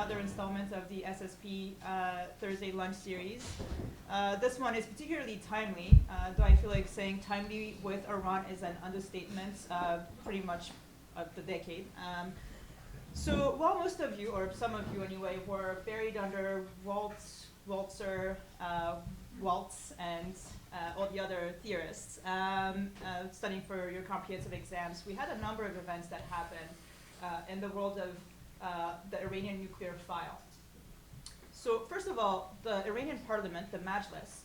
another installment of the SSP Thursday lunch series. This one is particularly timely, though I feel like saying timely with Iran is an understatement, pretty much of the decade. So while most of you, or some of you anyway, were buried under Waltzer, Waltz, and all the other theorists studying for your comprehensive exams, we had a number of events that happened in the world of the Iranian nuclear file. So first of all, the Iranian parliament, the Majlis,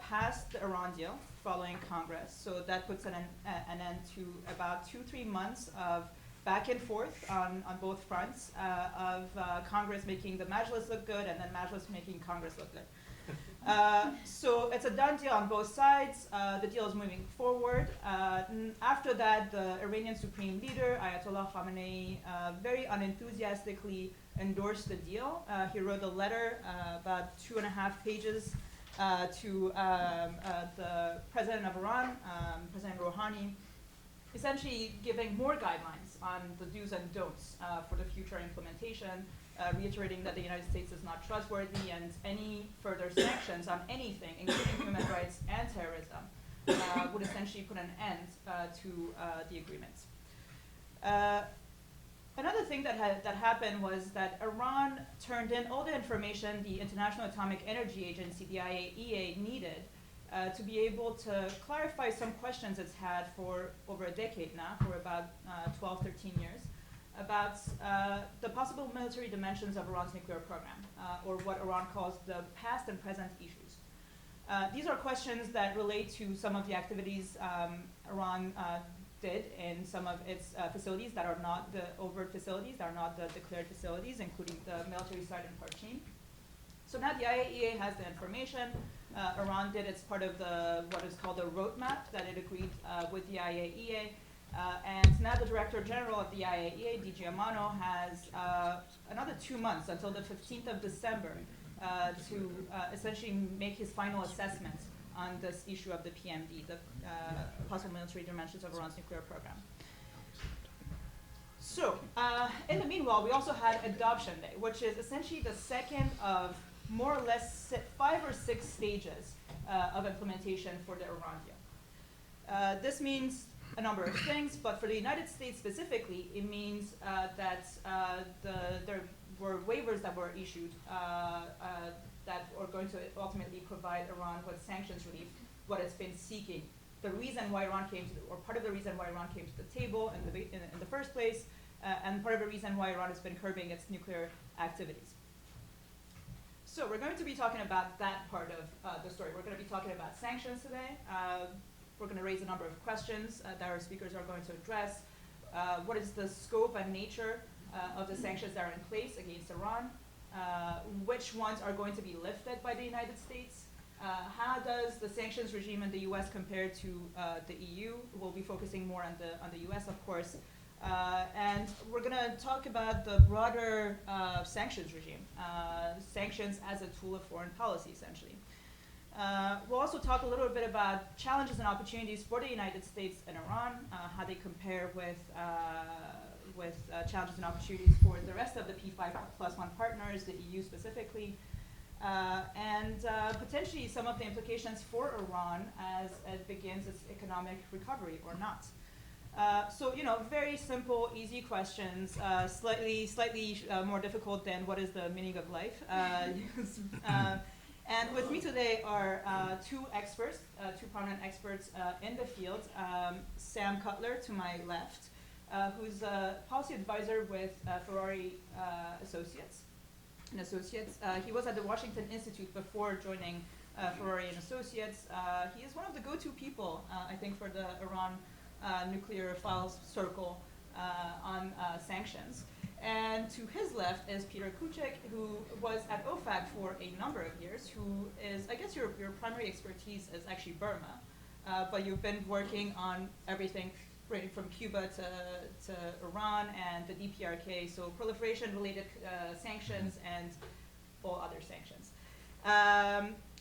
passed the Iran deal following Congress. So that puts an end to about 2-3 months of back and forth on both fronts of Congress making the Majlis look good and then Majlis making Congress look good. So it's a done deal on both sides. The deal is moving forward. After that, the Iranian Supreme Leader, Ayatollah Khamenei, very unenthusiastically endorsed the deal. He wrote a letter, about 2.5 pages, to the president of Iran, President Rouhani, essentially giving more guidelines on the do's and don'ts for the future implementation, reiterating that the United States is not trustworthy and any further sanctions on anything, including human rights and terrorism, would essentially put an end to the agreement. Another thing that happened was that Iran turned in all the information the International Atomic Energy Agency, the IAEA, needed to be able to clarify some questions it's had for over a decade now, for about 12, 13 years, about the possible military dimensions of Iran's nuclear program, or what Iran calls the past and present issues. These are questions that relate to some of the activities Iran did in some of its facilities that are not the overt facilities, that are not the declared facilities, including the military site in Parchin. So now the IAEA has the information. Iran did its part of what is called a roadmap that it agreed with the IAEA. And now the Director General of the IAEA, DG Amano, has another 2 months until the 15th of December to essentially make his final assessment on this issue of the PMD, the possible military dimensions of Iran's nuclear program. So in the meanwhile, we also had Adoption Day, which is essentially the second of more or less 5 or 6 stages of implementation for the Iran deal. This means a number of things, but for the United States specifically, it means that there were waivers that were issued that are going to ultimately provide Iran with sanctions relief, what it's been seeking. The reason why Iran came to, or part of the reason why Iran came to the table in the first place, and part of the reason why Iran has been curbing its nuclear activities. So we're going to be talking about that part of the story. We're going to be talking about sanctions today. We're going to raise a number of questions that our speakers are going to address. What is the scope and nature of the sanctions that are in place against Iran? Which ones are going to be lifted by the United States? How does the sanctions regime in the US compare to the EU? We'll be focusing more on the US, of course. And we're going to talk about the broader sanctions regime, sanctions as a tool of foreign policy, essentially. We'll also talk a little bit about challenges and opportunities for the United States and Iran, how they compare with challenges and opportunities for the rest of the P5+1 partners, the EU specifically, and potentially some of the implications for Iran as it begins its economic recovery or not. So, very simple, easy questions, slightly more difficult than what is the meaning of life. And with me today are 2 experts, 2 prominent experts in the field. Sam Cutler to my left, who's a policy advisor with Ferrari Associates. He was at the Washington Institute before joining Ferrari and Associates. He is one of the go-to people, I think, for the Iran nuclear files circle on sanctions. And to his left is Peter Kucik, who was at OFAC for a number of years, who is, I guess your primary expertise is actually Burma, but you've been working on everything ranging from Cuba to Iran and the DPRK, so proliferation-related sanctions and all other sanctions.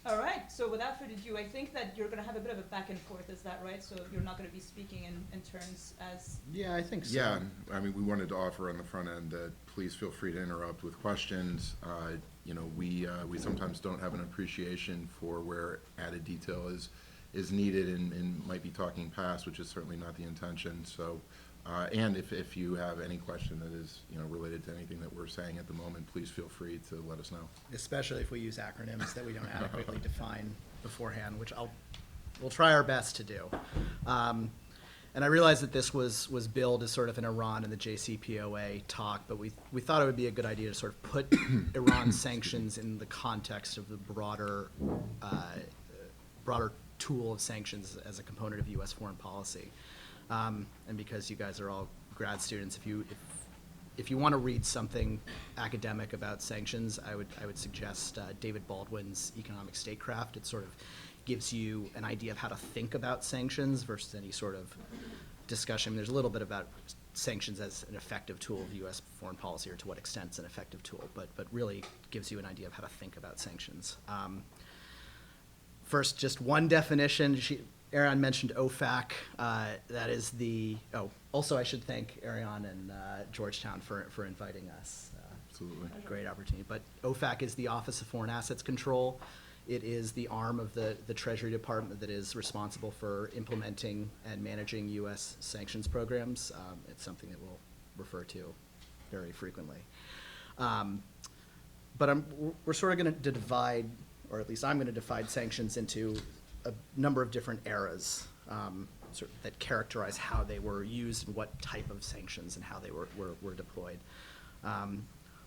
All right, so without further ado, I think that you're going to have a bit of a back and forth, is that right? So you're not going to be speaking in turns as... Yeah, I think so. Yeah, I mean, we wanted to offer on the front end that please feel free to interrupt with questions. You know, we sometimes don't have an appreciation for where added detail is needed and might be talking past, which is certainly not the intention. So, and if you have any question that is, you know, related to anything that we're saying at the moment, please feel free to let us know. Especially if we use acronyms that we don't adequately define beforehand, which we'll try our best to do. And I realize that this was billed as sort of an Iran and the JCPOA talk, but we thought it would be a good idea to sort of put Iran sanctions in the context of the broader tool of sanctions as a component of U.S. foreign policy. And because you guys are all grad students, if you want to read something academic about sanctions, I would suggest David Baldwin's Economic Statecraft. It sort of gives you an idea of how to think about sanctions versus any sort of discussion. I mean, there's a little bit about sanctions as an effective tool of U.S. foreign policy, or to what extent it's an effective tool, but really gives you an idea of how to think about sanctions. First, just one definition. Ariane mentioned OFAC. That is the, also I should thank Ariane and Georgetown for inviting us. Absolutely. Great opportunity. But OFAC is the Office of Foreign Assets Control. It is the arm of the Treasury Department that is responsible for implementing and managing U.S. sanctions programs. It's something that we'll refer to very frequently. But we're sort of going to divide, or at least I'm going to divide sanctions into a number of different eras that characterize how they were used and what type of sanctions and how they were deployed.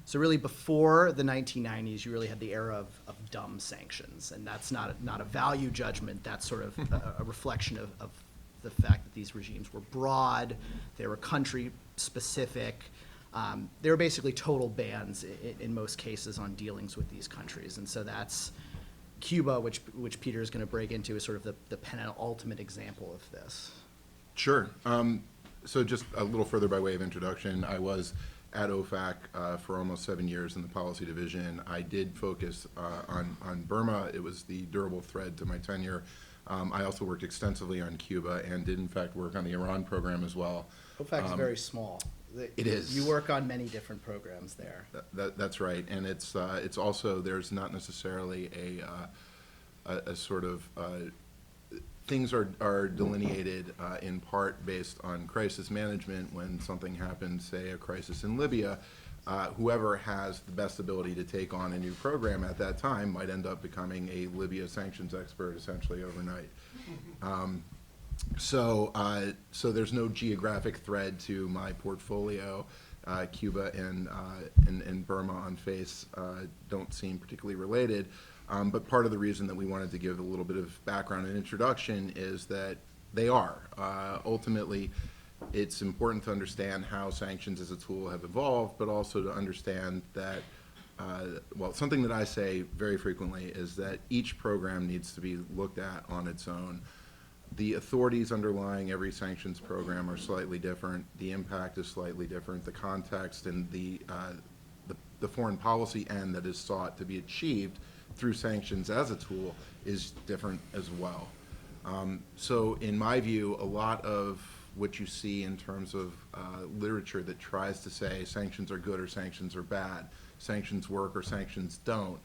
So really, before the 1990s, you really had the era of dumb sanctions, and that's not a value judgment. That's sort of a reflection of the fact that these regimes were broad, they were country-specific. They were basically total bans in most cases on dealings with these countries, and so that's Cuba, which Peter is going to break into, is sort of the penultimate example of this. Sure. So just a little further by way of introduction, I was at OFAC for almost 7 years in the policy division. I did focus on Burma. It was the durable thread to my tenure. I also worked extensively on Cuba and did in fact work on the Iran program as well. OFAC is very small. It is. You work on many different programs there. That's right, and it's also, there's not necessarily a sort of things are delineated in part based on crisis management. When something happens, say a crisis in Libya, whoever has the best ability to take on a new program at that time might end up becoming a Libya sanctions expert essentially overnight. So there's no geographic thread to my portfolio. Cuba and Burma on face don't seem particularly related. But part of the reason that we wanted to give a little bit of background and introduction is that they are. Ultimately, it's important to understand how sanctions as a tool have evolved, but also to understand that, well, something that I say very frequently is that each program needs to be looked at on its own. The authorities underlying every sanctions program are slightly different. The impact is slightly different. The context and the foreign policy end that is sought to be achieved through sanctions as a tool is different as well. So in my view, a lot of what you see in terms of literature that tries to say sanctions are good or sanctions are bad, sanctions work or sanctions don't,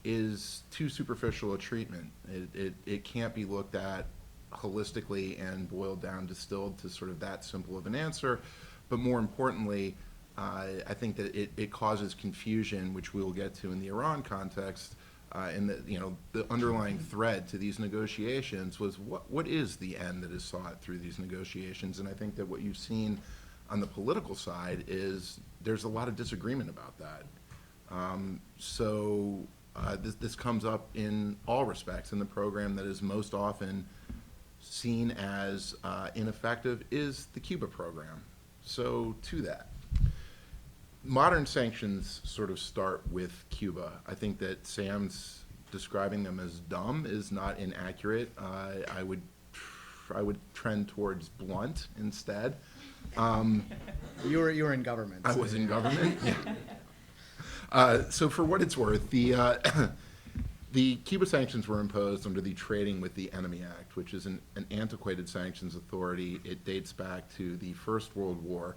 is too superficial a treatment. It can't be looked at holistically and boiled down, distilled to sort of that simple of an answer. But more importantly, I think that it causes confusion, which we will get to in the Iran context. And the underlying thread to these negotiations was what is the end that is sought through these negotiations? And I think that what you've seen on the political side is there's a lot of disagreement about that. This comes up in all respects, and the program that is most often seen as ineffective is the Cuba program. So to that, modern sanctions sort of start with Cuba. I think that Sam's describing them as dumb is not inaccurate. I would trend towards blunt instead. You were in government. I was in government. Yeah. So for what it's worth, the The Cuba sanctions were imposed under the Trading with the Enemy Act, which is an antiquated sanctions authority. It dates back to the First World War.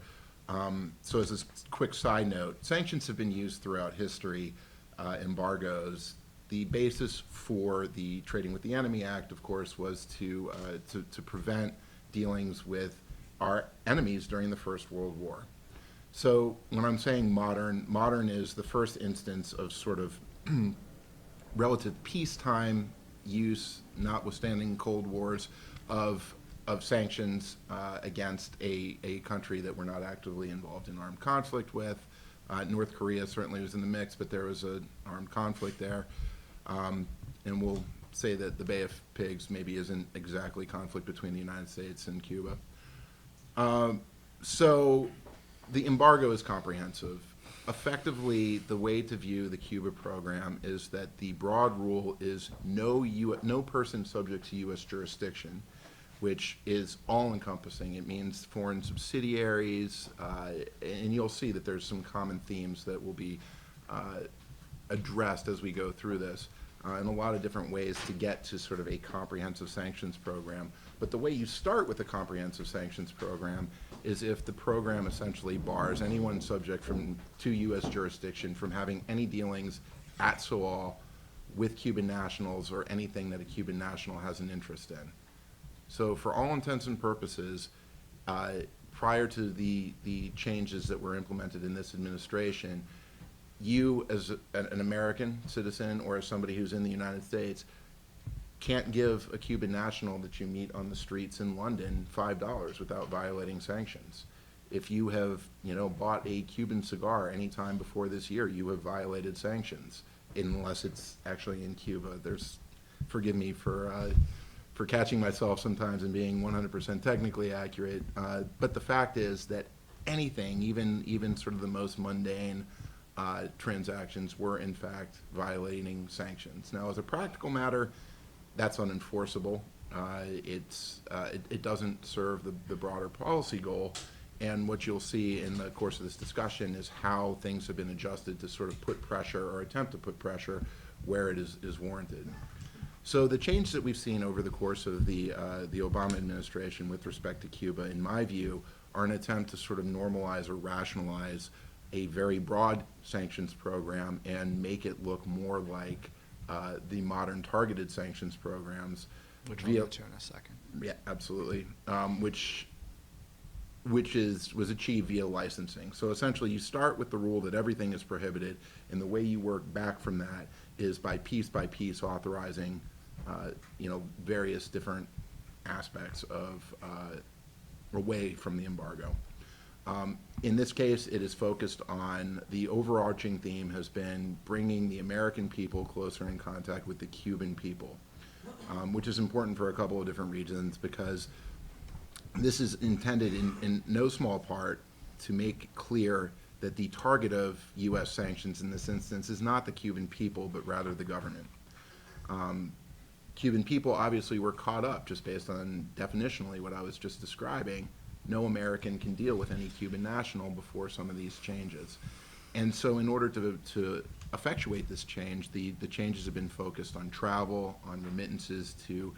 So as a quick side note, sanctions have been used throughout history, embargoes. The basis for the Trading with the Enemy Act, of course, was to prevent dealings with our enemies during the First World War. So when I'm saying modern is the first instance of sort of relative peacetime use, notwithstanding Cold Wars, of sanctions against a country that we're not actively involved in armed conflict with. North Korea certainly was in the mix, but there was an armed conflict there. And we'll say that the Bay of Pigs maybe isn't exactly conflict between the United States and Cuba. So the embargo is comprehensive. Effectively, the way to view the Cuba program is that the broad rule is no person subject to U.S. jurisdiction, which is all-encompassing. It means foreign subsidiaries, and you'll see that there's some common themes that will be addressed as we go through this in a lot of different ways to get to sort of a comprehensive sanctions program. But the way you start with a comprehensive sanctions program is if the program essentially bars anyone subject to U.S. jurisdiction from having any dealings at all with Cuban nationals or anything that a Cuban national has an interest in. So for all intents and purposes, prior to the changes that were implemented in this administration, you as an American citizen or as somebody who's in the United States can't give a Cuban national that you meet on the streets in London $5 without violating sanctions. If you have, bought a Cuban cigar anytime before this year, you have violated sanctions, unless it's actually in Cuba. Forgive me for catching myself sometimes and being 100% technically accurate, but the fact is that anything, even sort of the most mundane transactions, were in fact violating sanctions. Now, as a practical matter, that's unenforceable. It doesn't serve the broader policy goal, and what you'll see in the course of this discussion is how things have been adjusted to sort of put pressure or attempt to put pressure where it is warranted. So the change that we've seen over the course of the Obama administration with respect to Cuba, in my view, are an attempt to sort of normalize or rationalize a very broad sanctions program and make it look more like the modern targeted sanctions programs. Which we'll get to in a second. Yeah, absolutely. Which was achieved via licensing. So essentially, you start with the rule that everything is prohibited, and the way you work back from that is by piece authorizing, various different aspects of away from the embargo. In this case, it is focused on the overarching theme has been bringing the American people closer in contact with the Cuban people, which is important for a couple of different reasons, because this is intended in no small part to make clear that the target of U.S. sanctions in this instance is not the Cuban people, but rather the government. Cuban people obviously were caught up, just based on definitionally what I was just describing. No American can deal with any Cuban national before some of these changes. And so in order to effectuate this change, the changes have been focused on travel, on remittances to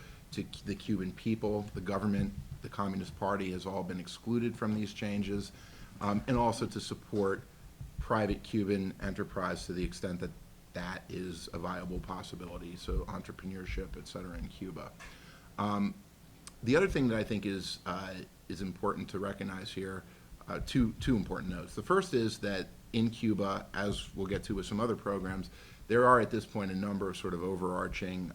the Cuban people. The government, the Communist Party, has all been excluded from these changes, and also to support private Cuban enterprise to the extent that that is a viable possibility, so entrepreneurship, et cetera, in Cuba. The other thing that I think is important to recognize here, two important notes. The first is that in Cuba, as we'll get to with some other programs, there are at this point a number of sort of overarching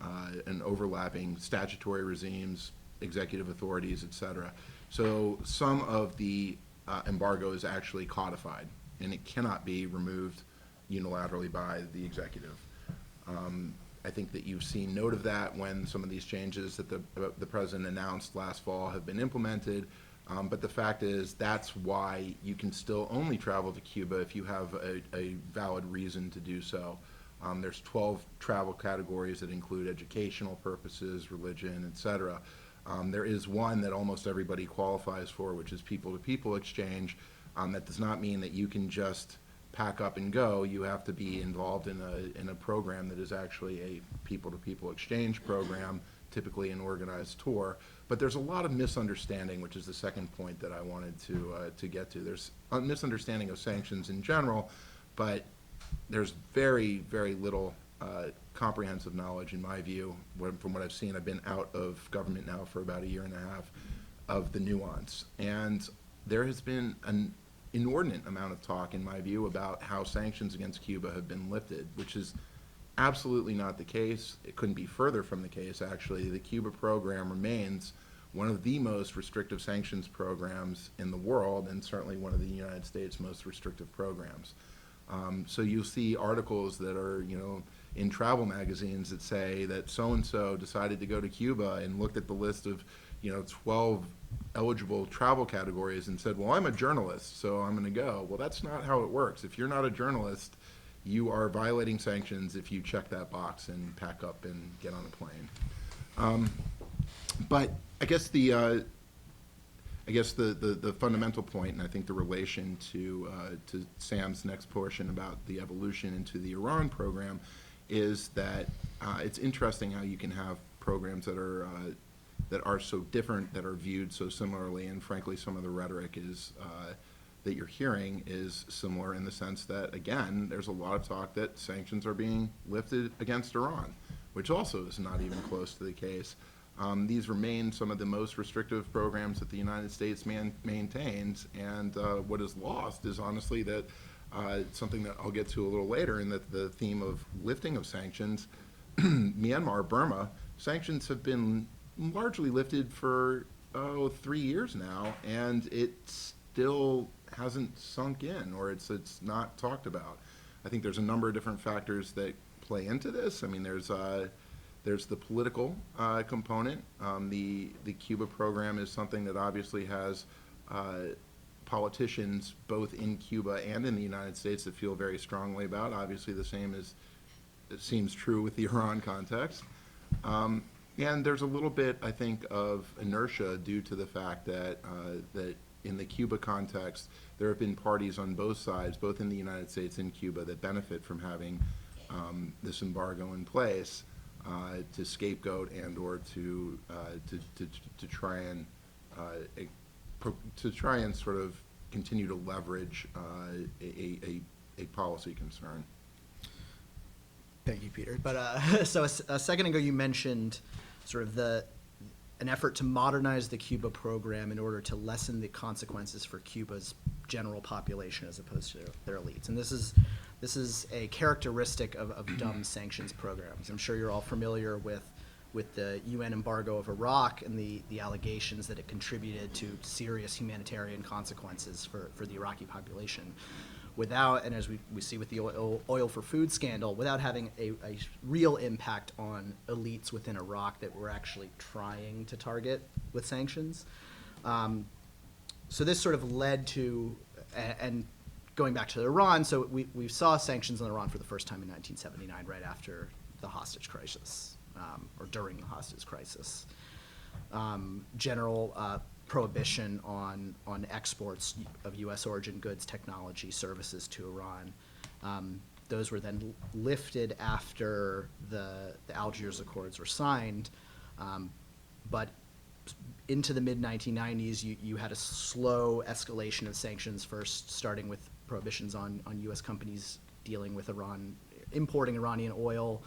and overlapping statutory regimes, executive authorities, et cetera. So some of the embargo is actually codified, and it cannot be removed unilaterally by the executive. I think that you've seen note of that when some of these changes that the president announced last fall have been implemented. But the fact is, that's why you can still only travel to Cuba if you have a valid reason to do so. There's 12 travel categories that include educational purposes, religion, et cetera. There is one that almost everybody qualifies for, which is people-to-people exchange. That does not mean that you can just pack up and go, you have to be involved in a program that is actually a people-to-people exchange program, typically an organized tour. But there's a lot of misunderstanding, which is the second point that I wanted to get to. There's a misunderstanding of sanctions in general, but there's very, very little comprehensive knowledge, in my view, from what I've seen. I've been out of government now for about a year and a half, of the nuance. And there has been an inordinate amount of talk, in my view, about how sanctions against Cuba have been lifted, which is absolutely not the case. It couldn't be further from the case, actually. The Cuba program remains one of the most restrictive sanctions programs in the world, and certainly one of the United States' most restrictive programs. So you'll see articles that are, in travel magazines that say that so-and-so decided to go to Cuba and looked at the list of, 12 eligible travel categories and said, well, I'm a journalist, so I'm going to go. Well, that's not how it works. If you're not a journalist, you are violating sanctions if you check that box and pack up and get on a plane. But I guess the fundamental point, and I think the relation to Sam's next portion about the evolution into the Iran program, is that it's interesting how you can have programs that are so different, that are viewed so similarly, and frankly, some of the rhetoric is that you're hearing is similar in the sense that, again, there's a lot of talk that sanctions are being lifted against Iran, which also is not even close to the case. These remain some of the most restrictive programs that the United States maintains, and what is lost is honestly that something that I'll get to a little later, in that the theme of lifting of sanctions, Myanmar, Burma, sanctions have been largely lifted for 3 years now, and it still hasn't sunk in, or it's not talked about. I think there's a number of different factors that play into this. I mean, there's the political component. The Cuba program is something that obviously has politicians both in Cuba and in the United States that feel very strongly about. Obviously, the same it seems true with the Iran context. And there's a little bit, I think, of inertia due to the fact that in the Cuba context, there have been parties on both sides, both in the United States and Cuba, that benefit from having this embargo in place to scapegoat and/or to try and sort of continue to leverage a policy concern. Thank you, Peter. But so a second ago, you mentioned sort of an effort to modernize the Cuba program in order to lessen the consequences for Cuba's general population as opposed to their elites. And this is a characteristic of dumb sanctions programs. I'm sure you're all familiar with the UN embargo of Iraq and the allegations that it contributed to serious humanitarian consequences for the Iraqi population. Without, and as we see with the oil for food scandal, without having a real impact on elites within Iraq that we're actually trying to target with sanctions. So this sort of led to, and going back to Iran, so we saw sanctions on Iran for the first time in 1979, right after the hostage crisis, or during the hostage crisis. General prohibition on exports of U.S. origin goods, technology, services to Iran. Those were then lifted after the Algiers Accords were signed, but into the mid-1990s, you had a slow escalation of sanctions, first starting with prohibitions on U.S. companies dealing with Iran, importing Iranian oil,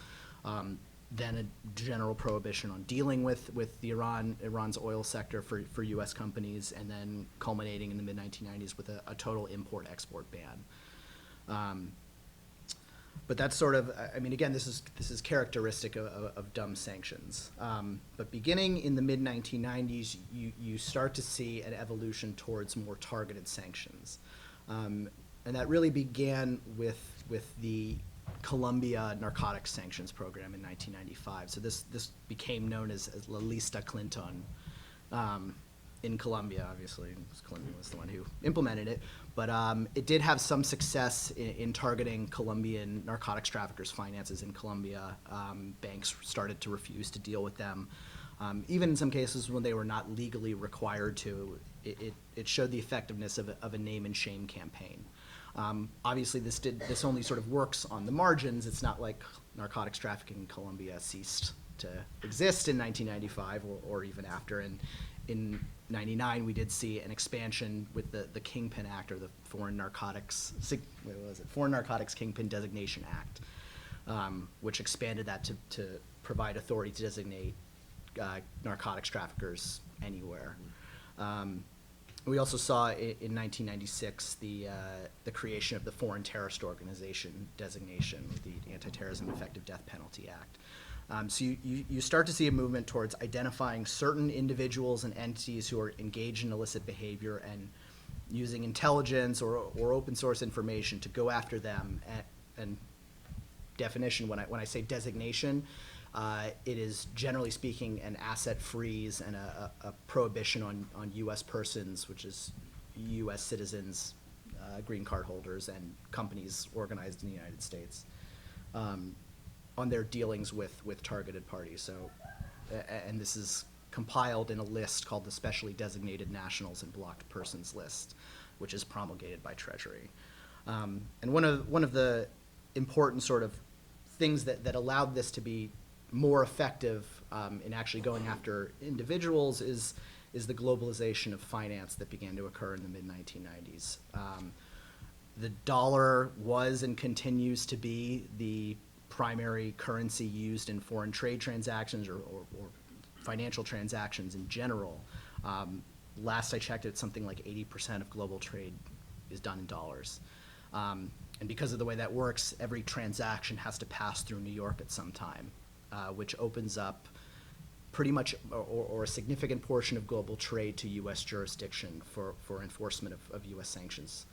then a general prohibition on dealing with Iran's oil sector for U.S. companies, and then culminating in the mid-1990s with a total import-export ban. But that's sort of, I mean, again, this is characteristic of dumb sanctions. But beginning in the mid-1990s, you start to see an evolution towards more targeted sanctions. And that really began with the Colombia narcotics sanctions program in 1995. So this became known as La Lista Clinton in Colombia, obviously, because Colombia was the one who implemented it. But it did have some success in targeting Colombian narcotics traffickers' finances in Colombia. Banks started to refuse to deal with them. Even in some cases when they were not legally required to, it showed the effectiveness of a name and shame campaign. Obviously, this only sort of works on the margins. It's not like narcotics trafficking in Colombia ceased to exist in 1995 or even after. And in 99, we did see an expansion with the Kingpin Act, or the Foreign Narcotics Kingpin Designation Act, which expanded that to provide authority to designate narcotics traffickers anywhere. We also saw in 1996 the creation of the Foreign Terrorist Organization designation, the Anti-Terrorism Effective Death Penalty Act. So you start to see a movement towards identifying certain individuals and entities who are engaged in illicit behavior and using intelligence or open source information to go after them. And definition, when I say designation, it is generally speaking an asset freeze and a prohibition on U.S. persons, which is U.S. citizens, green card holders, and companies organized in the United States, on their dealings with targeted parties. So, and this is compiled in a list called the Specially Designated Nationals and Blocked Persons List, which is promulgated by Treasury. And one of the important sort of things that allowed this to be more effective in actually going after individuals is the globalization of finance that began to occur in the mid-1990s. The dollar was and continues to be the primary currency used in foreign trade transactions or financial transactions in general. Last I checked, it's something like 80% of global trade is done in dollars. And because of the way that works, every transaction has to pass through New York at some time, which opens up pretty much or a significant portion of global trade to U.S. jurisdiction for enforcement of U.S. sanctions.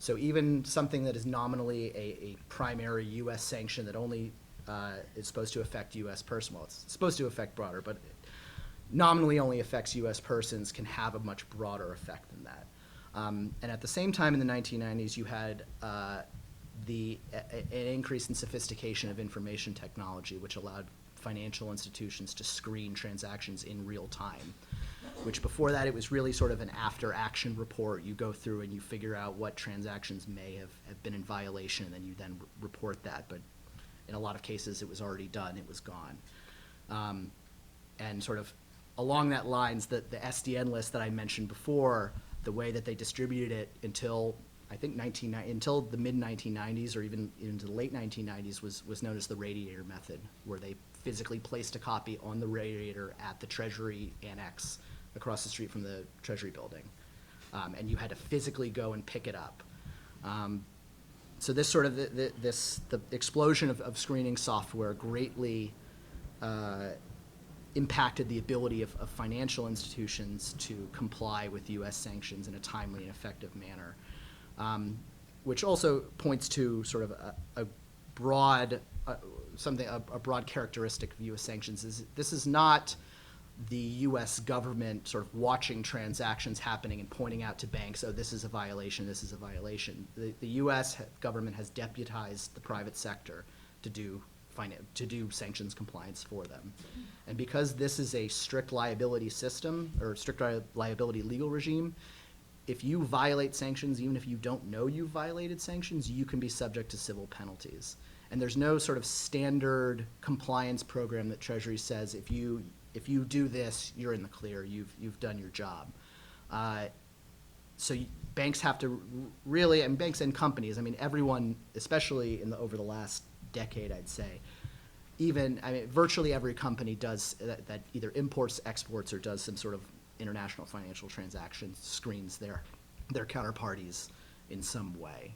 So even something that is nominally a primary U.S. sanction that only is supposed to affect U.S. persons, well, it's supposed to affect broader, but nominally only affects U.S. persons, can have a much broader effect than that. And at the same time in the 1990s, you had an increase in sophistication of information technology, which allowed financial institutions to screen transactions in real time, which before that it was really sort of an after-action report. You go through and you figure out what transactions may have been in violation, and then you report that. But in a lot of cases, it was already done, it was gone. And sort of along that lines, the SDN list that I mentioned before, the way that they distributed it until I think until the mid-1990s or even into the late 1990s was known as the radiator method, where they physically placed a copy on the radiator at the Treasury Annex across the street from the Treasury building. And you had to physically go and pick it up. So this sort of, the explosion of screening software greatly impacted the ability of financial institutions to comply with U.S. sanctions in a timely and effective manner. Which also points to sort of a broad characteristic of U.S. sanctions is this is not the U.S. government sort of watching transactions happening and pointing out to banks, oh, this is a violation, this is a violation. The U.S. government has deputized the private sector to do sanctions compliance for them. And because this is a strict liability system or strict liability legal regime, if you violate sanctions, even if you don't know you've violated sanctions, you can be subject to civil penalties. And there's no sort of standard compliance program that Treasury says if you do this, you're in the clear, you've done your job. So banks have to really, and banks and companies, I mean, everyone, especially over the last decade, I'd say, virtually every company does that either imports, exports, or does some sort of international financial transactions, screens their counterparties in some way.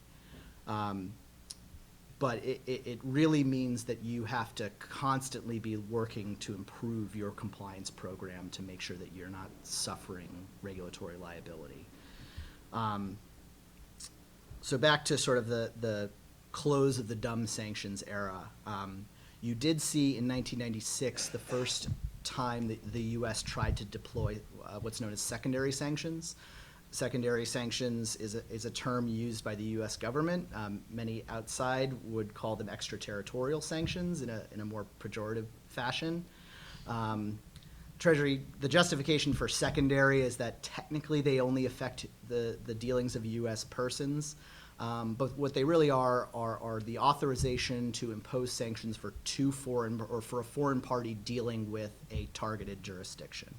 But it really means that you have to constantly be working to improve your compliance program to make sure that you're not suffering regulatory liability. So back to sort of the close of the dumb sanctions era. You did see in 1996 the first time that the U.S. tried to deploy what's known as secondary sanctions. Secondary sanctions is a term used by the U.S. government. Many outside would call them extraterritorial sanctions in a more pejorative fashion. Treasury, the justification for secondary is that technically they only affect the dealings of U.S. persons, But what they really are the authorization to impose sanctions for for a foreign party dealing with a targeted jurisdiction.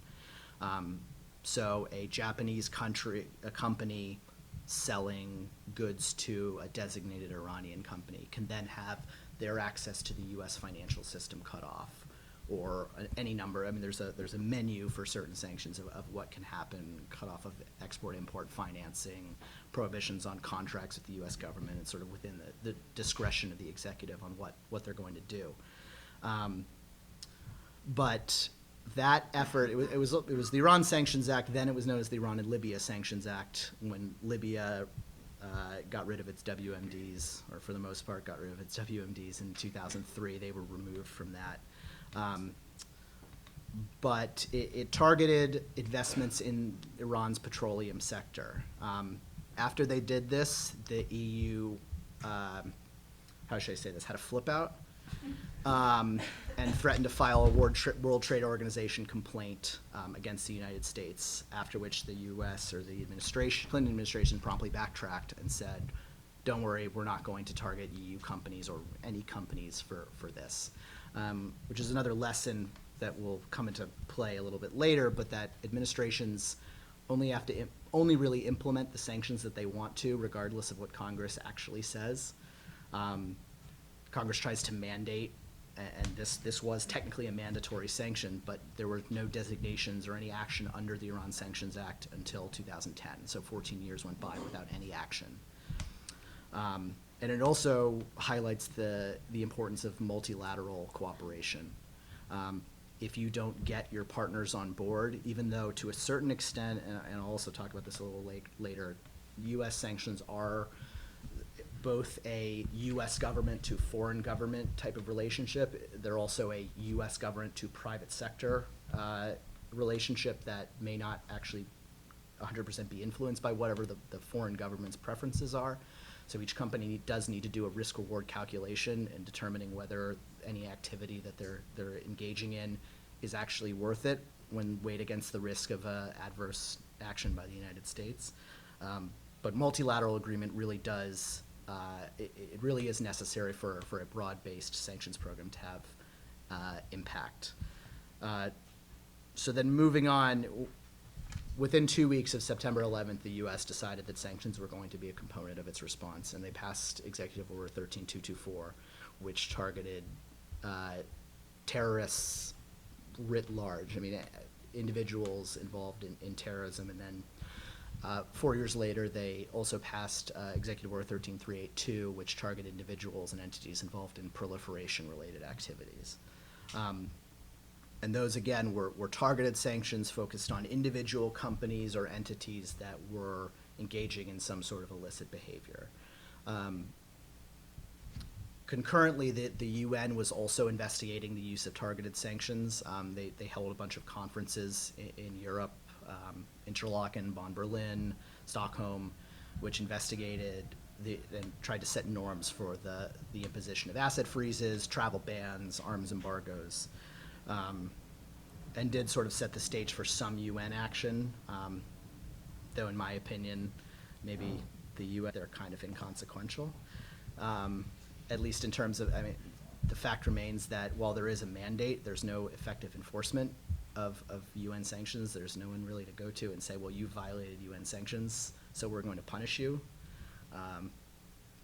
So a Japanese company selling goods to a designated Iranian company can then have their access to the U.S. financial system cut off, or any number. I mean, there's a menu for certain sanctions of what can happen, cut off of export-import financing, prohibitions on contracts with the U.S. government, and sort of within the discretion of the executive on what they're going to do. But that effort, it was the Iran Sanctions Act, then it was known as the Iran and Libya Sanctions Act, when Libya got rid of its WMDs, or for the most part got rid of its WMDs in 2003. They were removed from that. But it targeted investments in Iran's petroleum sector. After they did this, the EU, how should I say this, had a flip out, and threatened to file a World Trade Organization complaint against the United States, after which the U.S. or the Clinton administration promptly backtracked and said, don't worry, we're not going to target EU companies or any companies for this, which is another lesson that will come into play a little bit later, but that administrations only really implement the sanctions that they want to, regardless of what Congress actually says. Congress tries to mandate, and this was technically a mandatory sanction, but there were no designations or any action under the Iran Sanctions Act until 2010. So 14 years went by without any action. And it also highlights the importance of multilateral cooperation. If you don't get your partners on board, even though to a certain extent, and I'll also talk about this a little later, U.S. sanctions are both a U.S. government to foreign government type of relationship. They're also a U.S. government to private sector relationship that may not actually 100% be influenced by whatever the foreign government's preferences are. So each company does need to do a risk-reward calculation in determining whether any activity that they're engaging in is actually worth it when weighed against the risk of adverse action by the United States. But multilateral agreement really does, it really is necessary for a broad-based sanctions program to have impact. So then moving on, within 2 weeks of September 11th, the U.S. decided that sanctions were going to be a component of its response, and they passed Executive Order 13224, which targeted terrorists writ large. I mean, individuals involved in terrorism, and then 4 years later, they also passed Executive Order 13382, which targeted individuals and entities involved in proliferation-related activities. And those, again, were targeted sanctions focused on individual companies or entities that were engaging in some sort of illicit behavior. Concurrently, the UN was also investigating the use of targeted sanctions. They held a bunch of conferences in Europe, Interlaken, Bonn, Berlin, Stockholm, which investigated and tried to set norms for the imposition of asset freezes, travel bans, arms embargoes. And did sort of set the stage for some UN action, though in my opinion, maybe the UN, they're kind of inconsequential, at least in terms of, I mean, the fact remains that while there is a mandate, there's no effective enforcement of UN sanctions. There's no one really to go to and say, well, you violated UN sanctions, so we're going to punish you.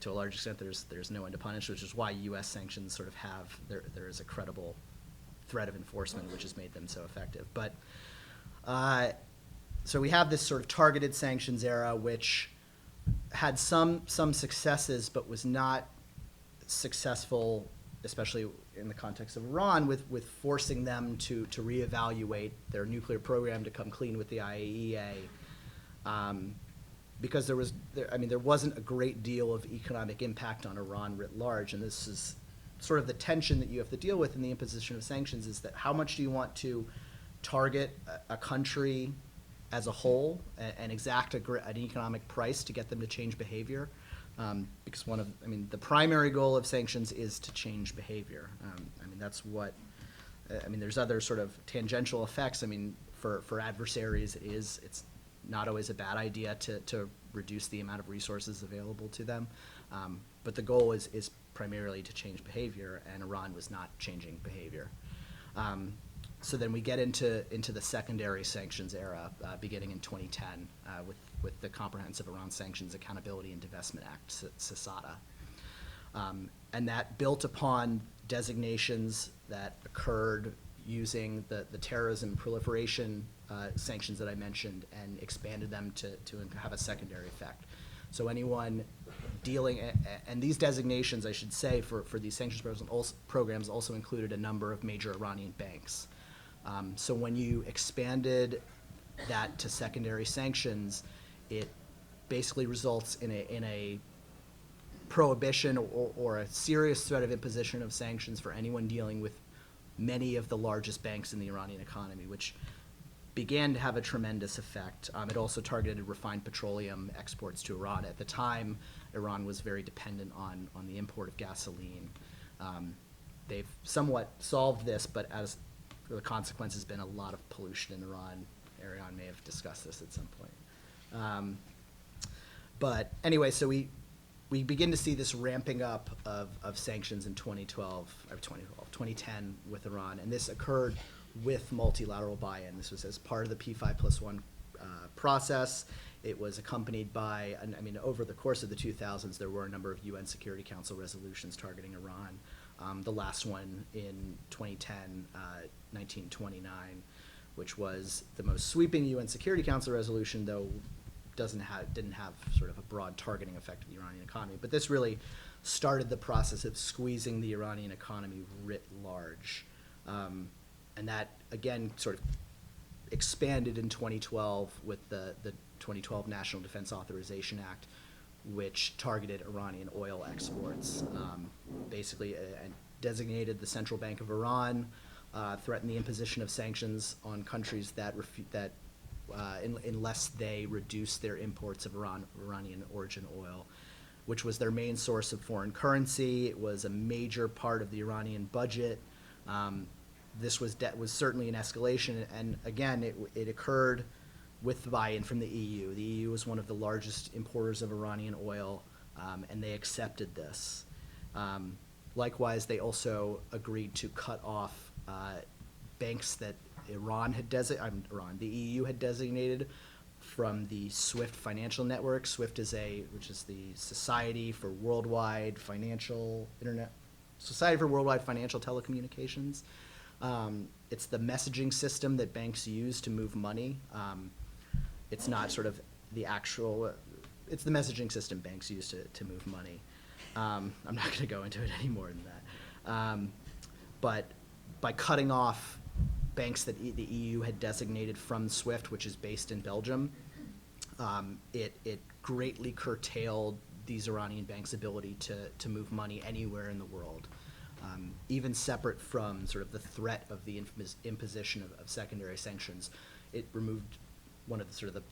To a large extent, there's no one to punish, which is why US sanctions sort of have, there is a credible threat of enforcement, which has made them so effective. But so we have this sort of targeted sanctions era, which had some successes, but was not successful, especially in the context of Iran, with forcing them to reevaluate their nuclear program, to come clean with the IAEA, because there wasn't a great deal of economic impact on Iran writ large, and this is sort of the tension that you have to deal with in the imposition of sanctions, is that how much do you want to target a country as a whole and exact an economic price to get them to change behavior? Because the primary goal of sanctions is to change behavior. That's what, there's other sort of tangential effects. For adversaries, it's not always a bad idea to reduce the amount of resources available to them. But the goal is primarily to change behavior, and Iran was not changing behavior. So then we get into the secondary sanctions era, beginning in 2010, with the Comprehensive Iran Sanctions Accountability and Divestment Act, CSADA. And that built upon designations that occurred using the terrorism proliferation sanctions that I mentioned, and expanded them to have a secondary effect. So anyone dealing, and these designations, I should say, for these sanctions programs also included a number of major Iranian banks. So when you expanded that to secondary sanctions, it basically results in a prohibition or a serious threat of imposition of sanctions for anyone dealing with many of the largest banks in the Iranian economy, which began to have a tremendous effect. It also targeted refined petroleum exports to Iran. At the time, Iran was very dependent on the import of gasoline. They've somewhat solved this, but as the consequence has been a lot of pollution in Iran. Ariane may have discussed this at some point. But anyway, so we begin to see this ramping up of sanctions in 2010 with Iran, and this occurred with multilateral buy-in. This was as part of the P5+1 process. It was accompanied by, I mean, over the course of the 2000s, there were a number of UN Security Council resolutions targeting Iran. The last one in 2010, 1929, which was the most sweeping UN Security Council resolution, though didn't have sort of a broad targeting effect of the Iranian economy. But this really started the process of squeezing the Iranian economy writ large. And that, again, sort of expanded in 2012 with the 2012 National Defense Authorization Act, which targeted Iranian oil exports. Basically designated the Central Bank of Iran, threatened the imposition of sanctions on countries that unless they reduce their imports of Iranian origin oil, which was their main source of foreign currency. It was a major part of the Iranian budget. This was certainly an escalation, and again, it occurred with the buy-in from the EU. The EU was one of the largest importers of Iranian oil, and they accepted this. Likewise, they also agreed to cut off banks that the EU had designated from the SWIFT financial network. SWIFT which is the Society for Worldwide Financial Telecommunications. It's the messaging system that banks use to move money. It's not sort of the actual, it's the messaging system banks use to move money. I'm not going to go into it any more than that. But by cutting off banks that the EU had designated from SWIFT, which is based in Belgium, it greatly curtailed these Iranian banks' ability to move money anywhere in the world. Even separate from sort of the threat of the imposition of secondary sanctions, it removed one of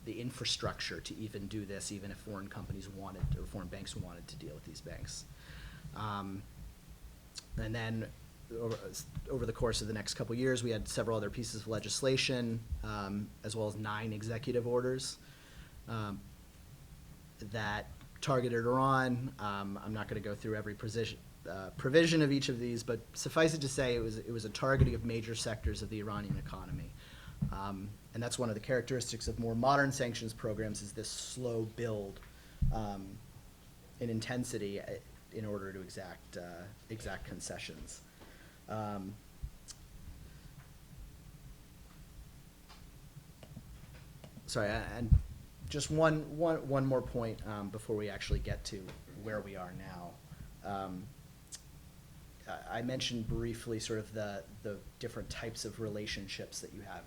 the infrastructure to even do this, even if foreign companies wanted, or foreign banks wanted to deal with these banks. And then over the course of the next couple of years, we had several other pieces of legislation, as well as 9 executive orders that targeted Iran. I'm not going to go through every provision of each of these, but suffice it to say, it was a targeting of major sectors of the Iranian economy. And that's one of the characteristics of more modern sanctions programs, is this slow build in intensity in order to exact concessions. Sorry, and just one more point before we actually get to where we are now. I mentioned briefly sort of the different types of relationships that you have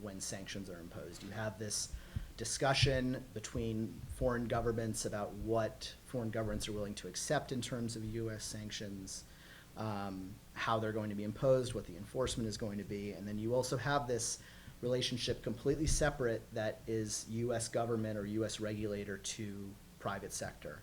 when sanctions are imposed. You have this discussion between foreign governments about what foreign governments are willing to accept in terms of U.S. sanctions, how they're going to be imposed, what the enforcement is going to be, and then you also have this relationship completely separate that is U.S. government or U.S. regulator to private sector.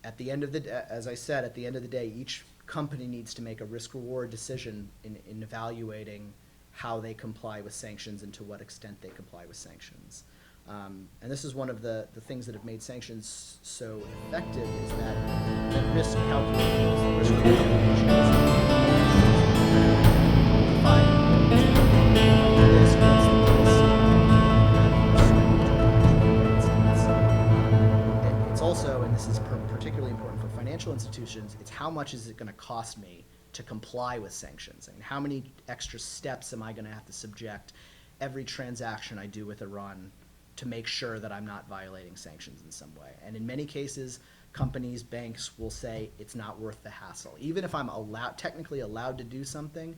At the end of as I said, at the end of the day, each company needs to make a risk-reward decision in evaluating how they comply with sanctions and to what extent they comply with sanctions. And this is one of the things that have made sanctions so effective is that risk calculation, risk calculation it's also, and this is particularly important for financial institutions, it's how much is it going to cost me to comply with sanctions? And how many extra steps am I going to have to subject every transaction I do with Iran to make sure that I'm not violating sanctions in some way? And in many cases, companies, banks will say it's not worth the hassle. Even if I'm technically allowed to do something,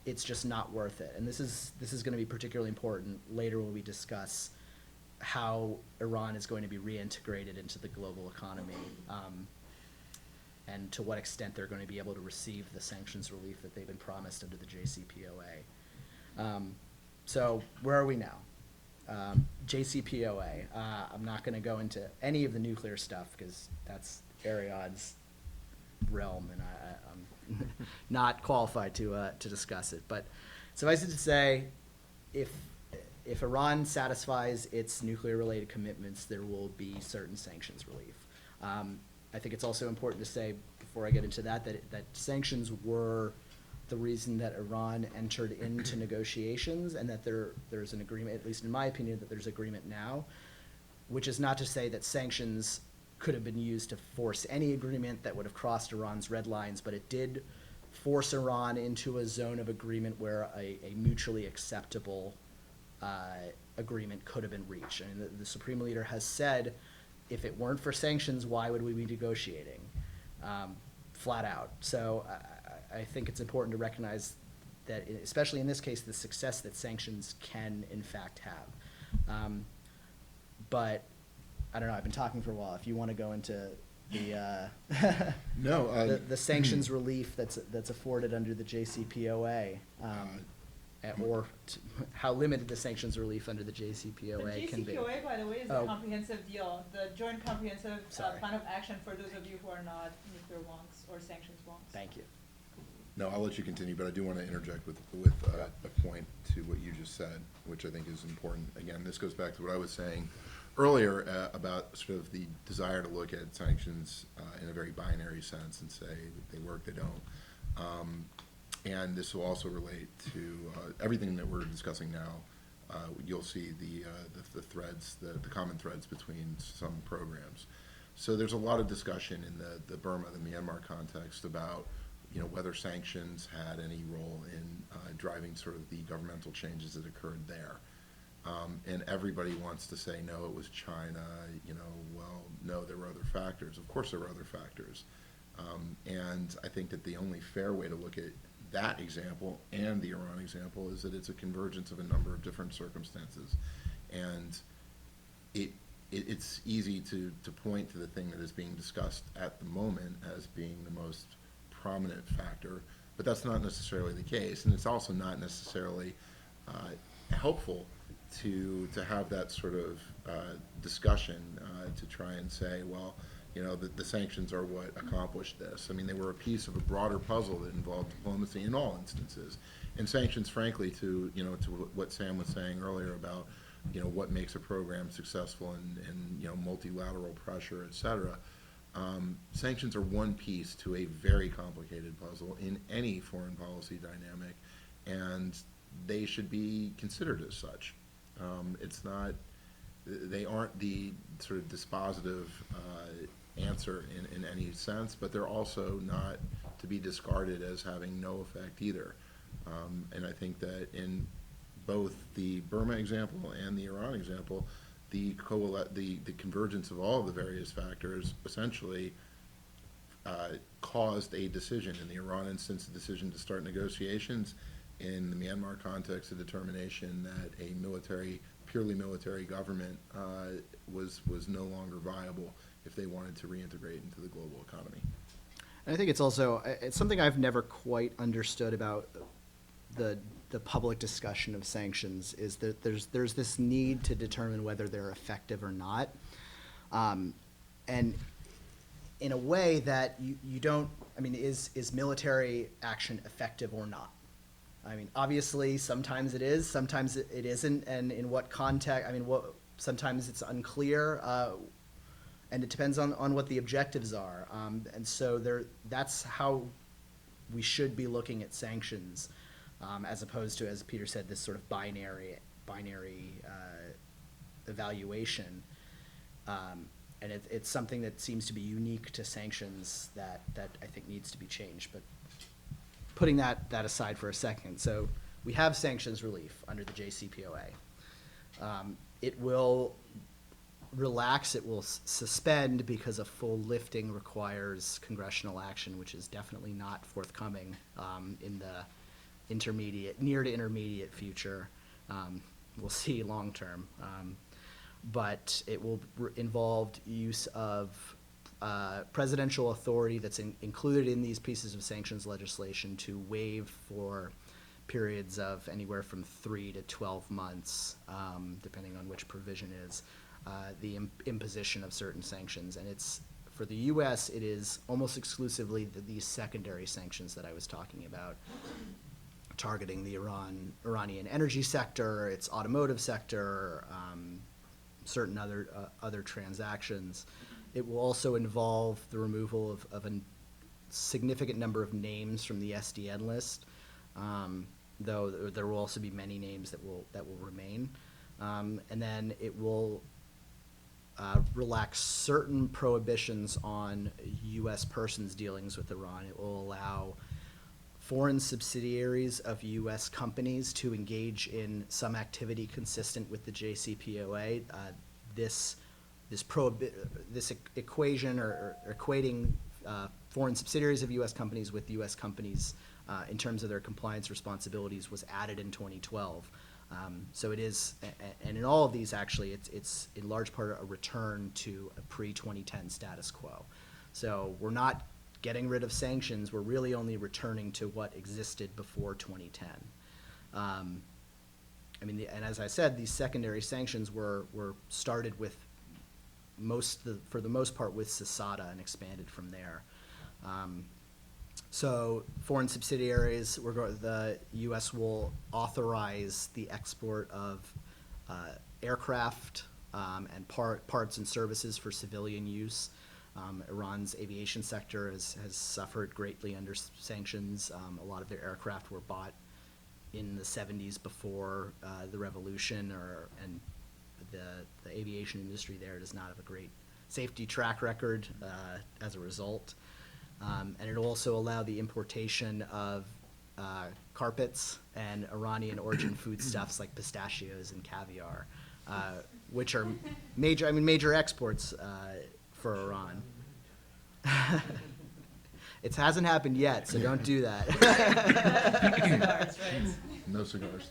it's just not worth it. And this is going to be particularly important later when we discuss how Iran is going to be reintegrated into the global economy, and to what extent they're going to be able to receive the sanctions relief that they've been promised under the JCPOA. So where are we now? JCPOA. I'm not going to go into any of the nuclear stuff because that's Ariadne's realm, and I'm not qualified to discuss it. But suffice it to say, if Iran satisfies its nuclear-related commitments, there will be certain sanctions relief. I think it's also important to say, before I get into that sanctions were the reason that Iran entered into negotiations, and that there's an agreement, at least in my opinion, that there's agreement now, which is not to say that sanctions could have been used to force any agreement that would have crossed Iran's red lines, but it did force Iran into a zone of agreement where a mutually acceptable agreement could have been reached. I mean, the Supreme Leader has said, if it weren't for sanctions, why would we be negotiating? Flat out. So I think it's important to recognize that, especially in this case, the success that sanctions can, in fact, have. But I don't know, I've been talking for a while. If you want to go into the No. The sanctions relief that's afforded under the JCPOA, or how limited the sanctions relief under the JCPOA can be. The JCPOA, by the way, is Oh. a comprehensive deal, the Joint Comprehensive Sorry. Plan of Action for those of you who are not nuclear wonks or sanctions wonks. Thank you. No, I'll let you continue, but I do want to interject with a point to what you just said, which I think is important. Again, this goes back to what I was saying earlier about sort of the desire to look at sanctions in a very binary sense and say they work, they don't. And this will also relate to everything that we're discussing now. You'll see the threads, the common threads between some programs. So there's a lot of discussion in the Burma, the Myanmar context about whether sanctions had any role in driving sort of the governmental changes that occurred there. And everybody wants to say, no, it was China, well, no, there were other factors. Of course there were other factors. And I think that the only fair way to look at that example and the Iran example is that it's a convergence of a number of different circumstances. And it's easy to point to the thing that is being discussed at the moment as being the most prominent factor, but that's not necessarily the case. And it's also not necessarily helpful to have that sort of discussion to try and say, well, the sanctions are what accomplished this. I mean, they were a piece of a broader puzzle that involved diplomacy in all instances. And sanctions, frankly, to what Sam was saying earlier about, what makes a program successful and multilateral pressure, et cetera. Sanctions are one piece to a very complicated puzzle in any foreign policy dynamic, and they should be considered as such. They aren't the sort of dispositive answer in any sense, but they're also not to be discarded as having no effect either. And I think that in both the Burma example and the Iran example, the convergence of all of the various factors essentially caused a decision. In the Iran instance, a decision to start negotiations. In the Myanmar context, a determination that a purely military government was no longer viable if they wanted to reintegrate into the global economy. And I think it's also, it's something I've never quite understood about the public discussion of sanctions, is that there's this need to determine whether they're effective or not. And in a way that you don't, I mean, is military action effective or not? I mean, obviously, sometimes it is, sometimes it isn't, and in what context, I mean, sometimes it's unclear, and it depends on what the objectives are. And so that's how we should be looking at sanctions, as opposed to, as Peter said, this sort of binary evaluation. And it's something that seems to be unique to sanctions that I think needs to be changed. But putting that aside for a second, so we have sanctions relief under the JCPOA. It will relax, it will suspend, because a full lifting requires congressional action, which is definitely not forthcoming in the near to intermediate future. We'll see long term. But it will involve use of presidential authority that's included in these pieces of sanctions legislation to waive for periods of anywhere from 3 to 12 months, depending on which provision is, the imposition of certain sanctions. And it's, for the U.S., it is almost exclusively these secondary sanctions that I was talking about, targeting the Iranian energy sector, its automotive sector, certain other transactions. It will also involve the removal of a significant number of names from the SDN list, though there will also be many names that will remain. And then it will relax certain prohibitions on U.S. persons' dealings with Iran. It will allow foreign subsidiaries of U.S. companies to engage in some activity consistent with the JCPOA. This equation or equating foreign subsidiaries of U.S. companies with U.S. companies in terms of their compliance responsibilities was added in 2012. So it is, and in all of these, actually, it's in large part a return to a pre-2010 status quo. So we're not getting rid of sanctions, we're really only returning to what existed before 2010. I mean, and as I said, these secondary sanctions were started with for the most part with CISADA and expanded from there. So foreign subsidiaries, the U.S. will authorize the export of aircraft and parts and services for civilian use. Iran's aviation sector has suffered greatly under sanctions. A lot of their aircraft were bought in the 70s before the revolution, and the aviation industry there does not have a great safety track record as a result. And it'll also allow the importation of carpets and Iranian origin foodstuffs like pistachios and caviar, which are major exports for Iran. It hasn't happened yet, so don't do that. Cigars, right? No cigars.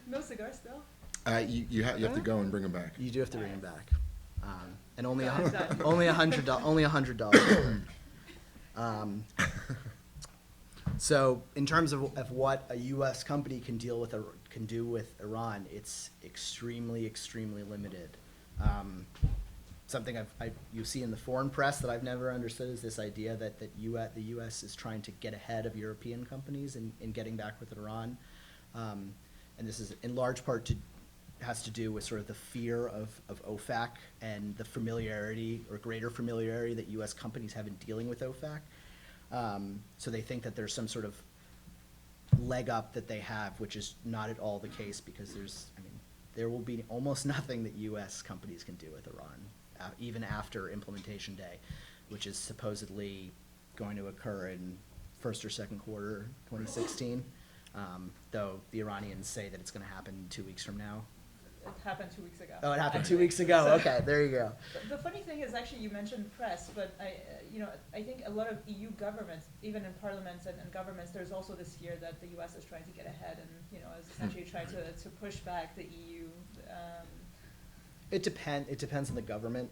No cigars still? You have to go and bring them back. You do have to bring them back, and only Done. only $100. So in terms of what a U.S. company can do with Iran, it's extremely limited. Something you see in the foreign press that I've never understood is this idea that the U.S. is trying to get ahead of European companies in getting back with Iran, and this is in large part has to do with sort of the fear of OFAC and the familiarity or greater familiarity that U.S. companies have in dealing with OFAC. So they think that there's some sort of leg up that they have, which is not at all the case, because there will be almost nothing that U.S. companies can do with Iran, even after implementation day, which is supposedly going to occur in first or second quarter 2016, though the Iranians say that it's going to happen 2 weeks from now. It happened 2 weeks ago. Oh, it happened 2 weeks ago. So- Okay, there you go. The funny thing is, actually, you mentioned press, but I think a lot of EU governments, even in parliaments and governments, there's also this fear that the U.S. is trying to get ahead and is essentially trying to push back the EU. It depends on the government.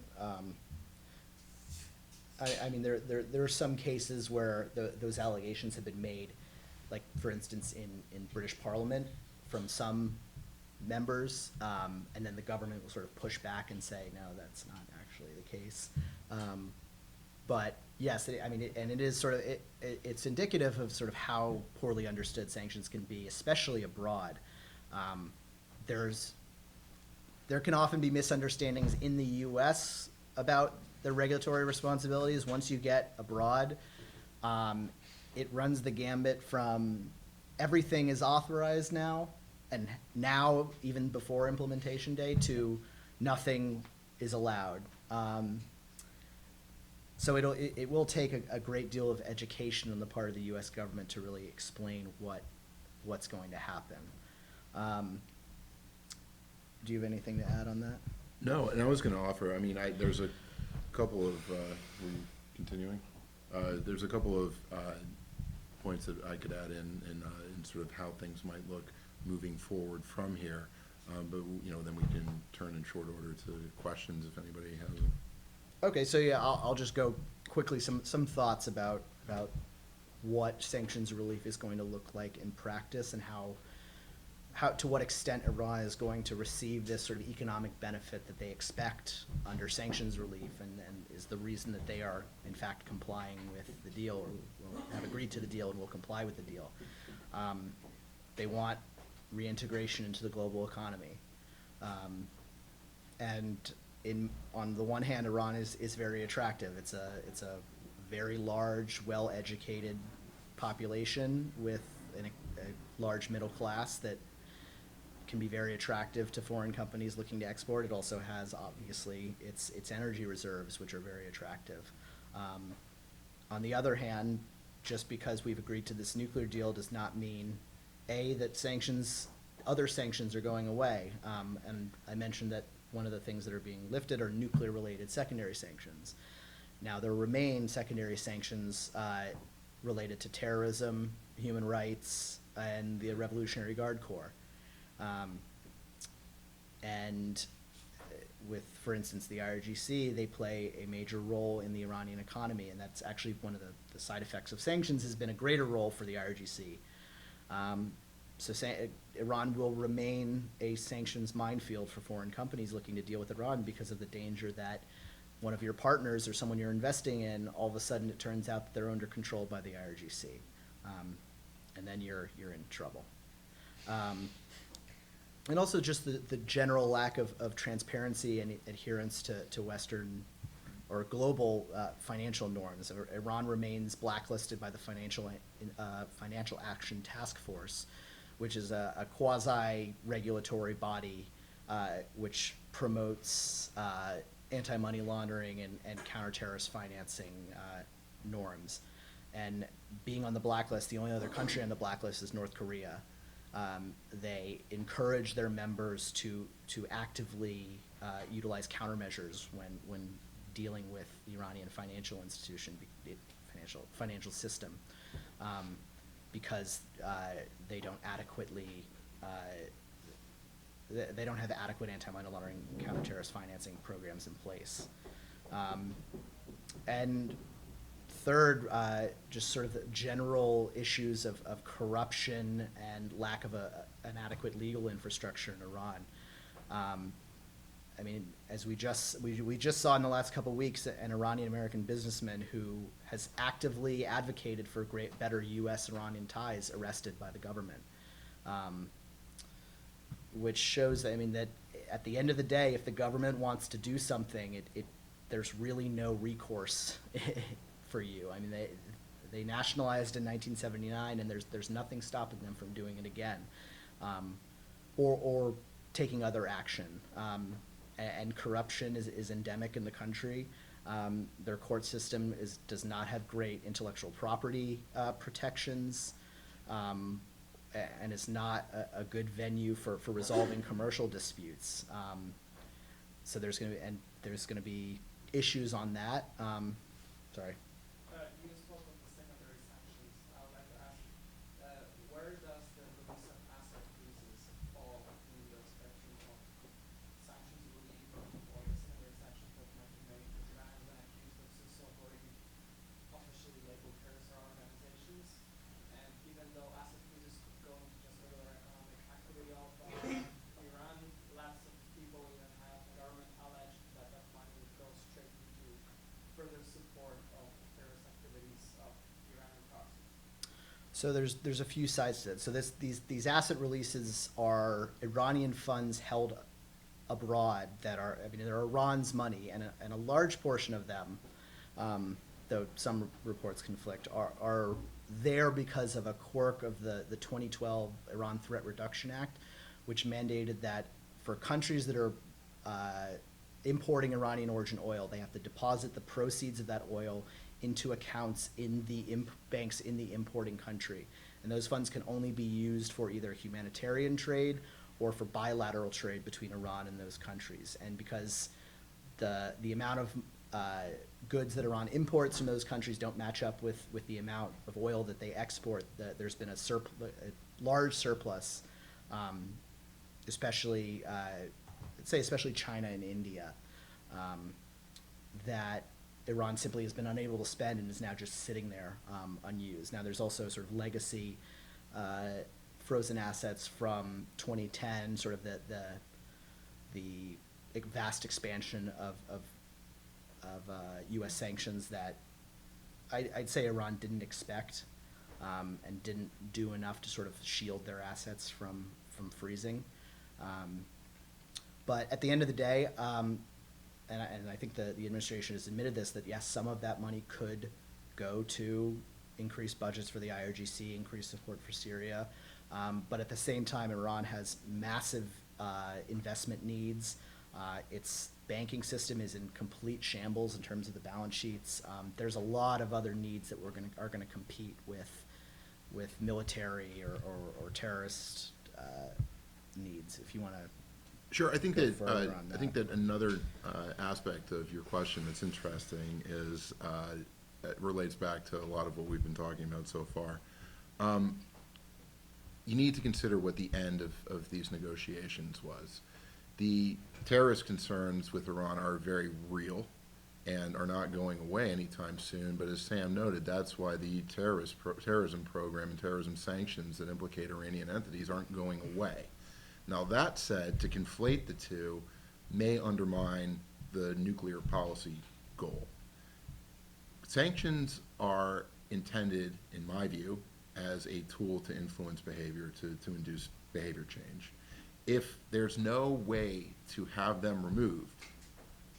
I mean, there are some cases where those allegations have been made, like for instance in British Parliament from some members, and then the government will sort of push back and say, no, that's not actually the case. But Yes, I mean, and it is sort of, it's indicative of sort of how poorly understood sanctions can be, especially abroad. Um, there can often be misunderstandings in the U.S. about the regulatory responsibilities. Once you get abroad, it runs the gambit from everything is authorized now, and now, even before implementation day, to nothing is allowed. So it will take a great deal of education on the part of the U.S. government to really explain what's going to happen. Do you have anything to add on that? No, and I was gonna offer, I mean, there's a couple of, continuing? There's a couple of, points that I could add in sort of how things might look moving forward from here. But, you know, then we can turn in short order to questions if anybody has them. Okay, so yeah, I'll just go quickly, some thoughts about what sanctions relief is going to look like in practice, and how to what extent Iran is going to receive this sort of economic benefit that they expect under sanctions relief, and is the reason that they are in fact complying with the deal, or will have agreed to the deal and will comply with the deal. They want reintegration into the global economy. And on the one hand, Iran is very attractive. It's a very large, well-educated population with a large middle class that can be very attractive to foreign companies looking to export. It also has, obviously, its energy reserves, which are very attractive. On the other hand, just because we've agreed to this nuclear deal does not mean, A, that other sanctions are going away. And I mentioned that one of the things that are being lifted are nuclear-related secondary sanctions. Now, there remain secondary sanctions related to terrorism, human rights, and the Revolutionary Guard Corps. And with, for instance, the IRGC, they play a major role in the Iranian economy, and that's actually one of the side effects of sanctions, has been a greater role for the IRGC. Iran will remain a sanctions minefield for foreign companies looking to deal with Iran, because of the danger that one of your partners or someone you're investing in, all of a sudden it turns out that they're under control by the IRGC. And then you're in trouble. And also just the general lack of transparency and adherence to Western or global financial norms. Iran remains blacklisted by the Financial Action Task Force, which is a quasi-regulatory body which promotes anti-money laundering and counter-terrorist financing norms. And being on the blacklist, the only other country on the blacklist is North Korea. They encourage their members to actively utilize countermeasures when dealing with the Iranian financial institution, financial system, because they don't adequately they don't have adequate anti-money laundering counter-terrorist financing programs in place. And third, just sort of the general issues of corruption and lack of an adequate legal infrastructure in Iran. I mean, as we just saw in the last couple of weeks, an Iranian-American businessman who has actively advocated for better U.S.-Iranian ties arrested by the government, which shows that, I mean, that at the end of the day, if the government wants to do something, there's really no recourse for you. I mean, they nationalized in 1979, and there's nothing stopping them from doing it again, or taking other action. And corruption is endemic in the country. Their court system does not have great intellectual property protections, and it's not a good venue for resolving commercial disputes. So there's going to be issues on that. Sorry. You spoke of the secondary sanctions. I would like to ask, where does the release of asset freezes fall in the spectrum of sanctions relief or the secondary sanctions that might be made? Because Iran has been accused of supporting officially labeled terrorist organizations, and even though asset freezes could go into just regular economic activity of Iran, lots of people even have the government alleged that money would go straight into further support of So there's a few sides to it. So these asset releases are Iranian funds held abroad that are, I mean, they're Iran's money, and a large portion of them, though some reports conflict, are there because of a quirk of the 2012 Iran Threat Reduction Act, which mandated that for countries that are importing Iranian origin oil, they have to deposit the proceeds of that oil into accounts in the banks in the importing country. And those funds can only be used for either humanitarian trade or for bilateral trade between Iran and those countries. And because the amount of goods that Iran imports from those countries don't match up with the amount of oil that they export, there's been a large surplus, especially, especially China and India, that Iran simply has been unable to spend and is now just sitting there unused. Now there's also sort of legacy frozen assets from 2010, sort of the vast expansion of U.S. sanctions that I'd say Iran didn't expect and didn't do enough to sort of shield their assets from freezing. But at the end of the day, and I think the administration has admitted this, that yes, some of that money could go to increase budgets for the IRGC, increase support for Syria. But at the same time, Iran has massive investment needs. Its banking system is in complete shambles in terms of the balance sheets. There's a lot of other needs that are going to compete with military or terrorist needs. If you want to. Sure, I think Go that further on I think that. that another aspect of your question that's interesting is it relates back to a lot of what we've been talking about so far. You need to consider what the end of these negotiations was. The terrorist concerns with Iran are very real and are not going away anytime soon. But as Sam noted, that's why the terrorism program and terrorism sanctions that implicate Iranian entities aren't going away. Now, that said, to conflate the two may undermine the nuclear policy goal. Sanctions are intended, in my view, as a tool to influence behavior, to induce behavior change. If there's no way to have them removed,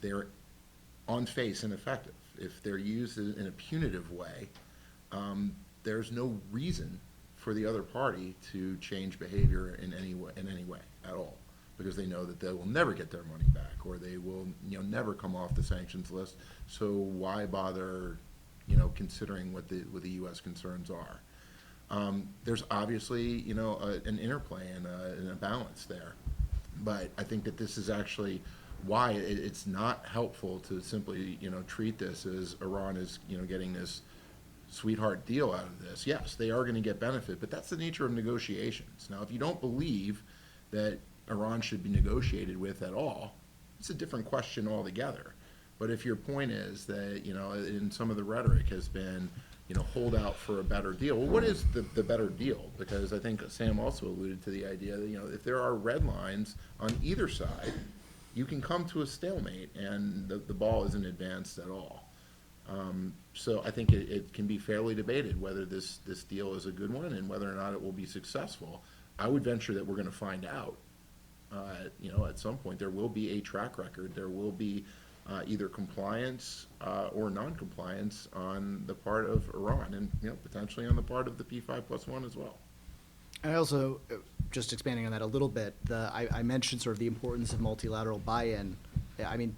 they're on face ineffective. If they're used in a punitive way, there's no reason for the other party to change behavior in any way at all, because they know that they will never get their money back, or they will never come off the sanctions list. So why bother considering what the U.S. concerns are? There's obviously an interplay and a balance there, but I think that this is actually why it's not helpful to simply treat this as Iran is getting this sweetheart deal out of this. Yes, they are going to get benefit, but that's the nature of negotiations. Now, if you don't believe that Iran should be negotiated with at all, it's a different question altogether. But if your point is that, in some of the rhetoric has been, hold out for a better deal, well, what is the better deal? Because I think Sam also alluded to the idea that, if there are red lines on either side, you can come to a stalemate and the ball isn't advanced at all. So I think it can be fairly debated whether this deal is a good one and whether or not it will be successful. I would venture that we're going to find out. At some point there will be a track record. There will be either compliance or non-compliance on the part of Iran, and potentially on the part of the P5+1 as well. And I also, just expanding on that a little bit, I mentioned sort of the importance of multilateral buy-in. I mean,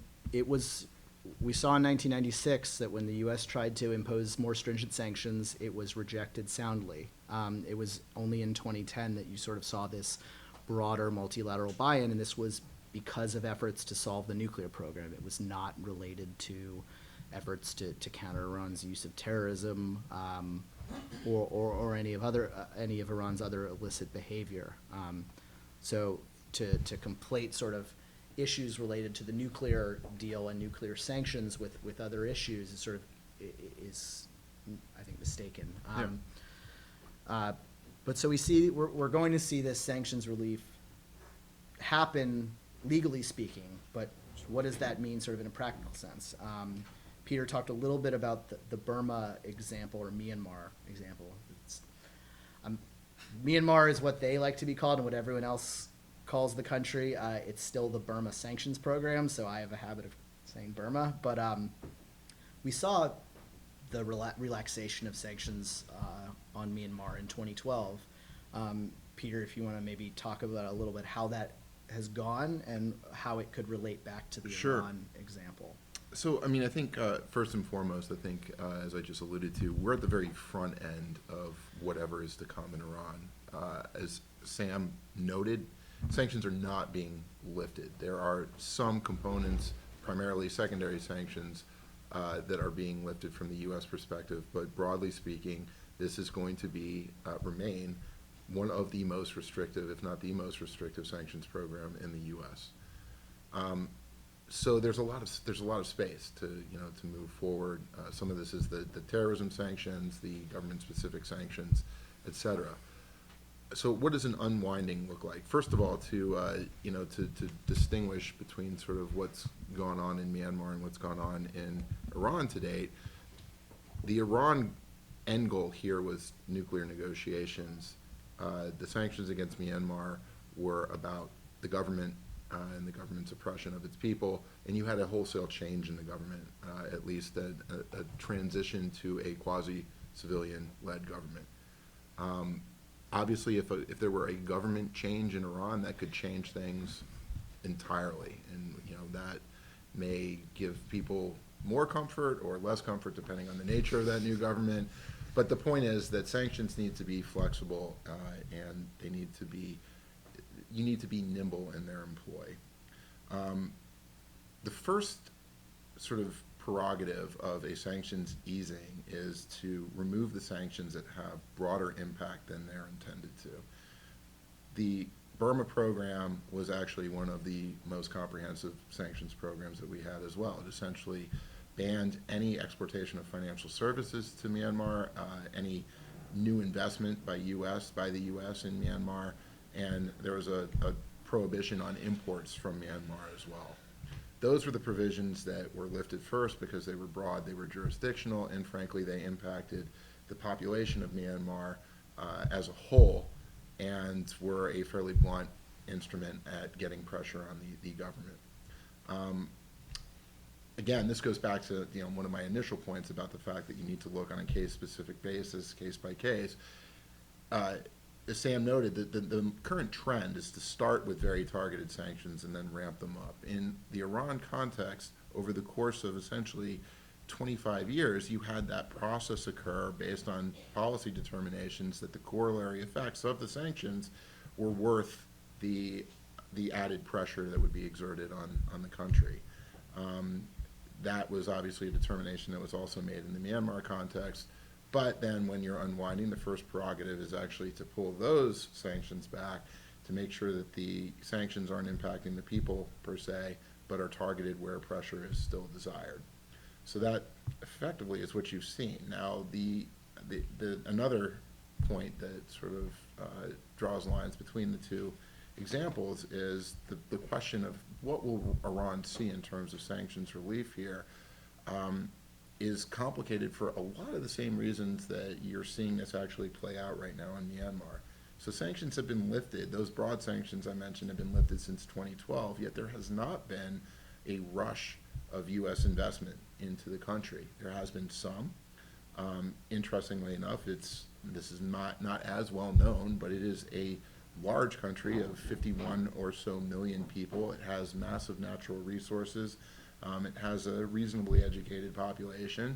we saw in 1996 that when the U.S. tried to impose more stringent sanctions, it was rejected soundly. It was only in 2010 that you sort of saw this broader multilateral buy-in, and this was because of efforts to solve the nuclear program. It was not related to efforts to counter Iran's use of terrorism or any of Iran's other illicit behavior. So to conflate sort of issues related to the nuclear deal and nuclear sanctions with other issues is I think mistaken. But so we're going to see this sanctions relief happen legally speaking, but what does that mean sort of in a practical sense? Peter talked a little bit about the Burma example or Myanmar example. Myanmar is what they like to be called and what everyone else calls the country. It's still the Burma Sanctions Program, so I have a habit of saying Burma. But we saw the relaxation of sanctions on Myanmar in 2012. Peter, if you want to maybe talk about a little bit how that has gone and how it could relate back to the Sure. Iran example. So, I mean, I think first and foremost, I think, as I just alluded to, we're at the very front end of whatever is to come in Iran. As Sam noted, sanctions are not being lifted. There are some components, primarily secondary sanctions, that are being lifted from the U.S. perspective, but broadly speaking, this is going to be remain one of the most restrictive, if not the most restrictive, sanctions program in the U.S. So there's a lot of space to to move forward. Some of this is the terrorism sanctions, the government-specific sanctions, et cetera. So what does an unwinding look like? First of all, to distinguish between sort of what's gone on in Myanmar and what's gone on in Iran to date, the Iran end goal here was nuclear negotiations. The sanctions against Myanmar were about the government and the government's oppression of its people, and you had a wholesale change in the government, at least a transition to a quasi-civilian-led government. Obviously, if there were a government change in Iran, that could change things entirely, and that may give people more comfort or less comfort depending on the nature of that new government. But the point is that sanctions need to be flexible, and they need to be. You need to be nimble in their employ. The first sort of prerogative of a sanctions easing is to remove the sanctions that have broader impact than they're intended to. The Burma program was actually one of the most comprehensive sanctions programs that we had as well. It essentially banned any exportation of financial services to Myanmar, any new investment by the U.S. in Myanmar, and there was a prohibition on imports from Myanmar as well. Those were the provisions that were lifted first because they were broad, they were jurisdictional, and frankly, they impacted the population of Myanmar as a whole, and were a fairly blunt instrument at getting pressure on the government. Again, this goes back to one of my initial points about the fact that you need to look on a case-specific basis, case by case. As Sam noted, the current trend is to start with very targeted sanctions and then ramp them up. In the Iran context, over the course of essentially 25 years, you had that process occur based on policy determinations that the corollary effects of the sanctions were worth the added pressure that would be exerted on the country. That was obviously a determination that was also made in the Myanmar context. But then when you're unwinding, the first prerogative is actually to pull those sanctions back to make sure that the sanctions aren't impacting the people per se, but are targeted where pressure is still desired. So that effectively is what you've seen. Now, another point that sort of draws lines between the two examples is the question of what will Iran see in terms of sanctions relief here. Is complicated for a lot of the same reasons that you're seeing this actually play out right now in Myanmar. So sanctions have been lifted. Those broad sanctions I mentioned have been lifted since 2012, yet there has not been a rush of U.S. investment into the country. There has been some. Interestingly enough, this is not as well known, but it is a large country of 51 or so million people. It has massive natural resources. It has a reasonably educated population,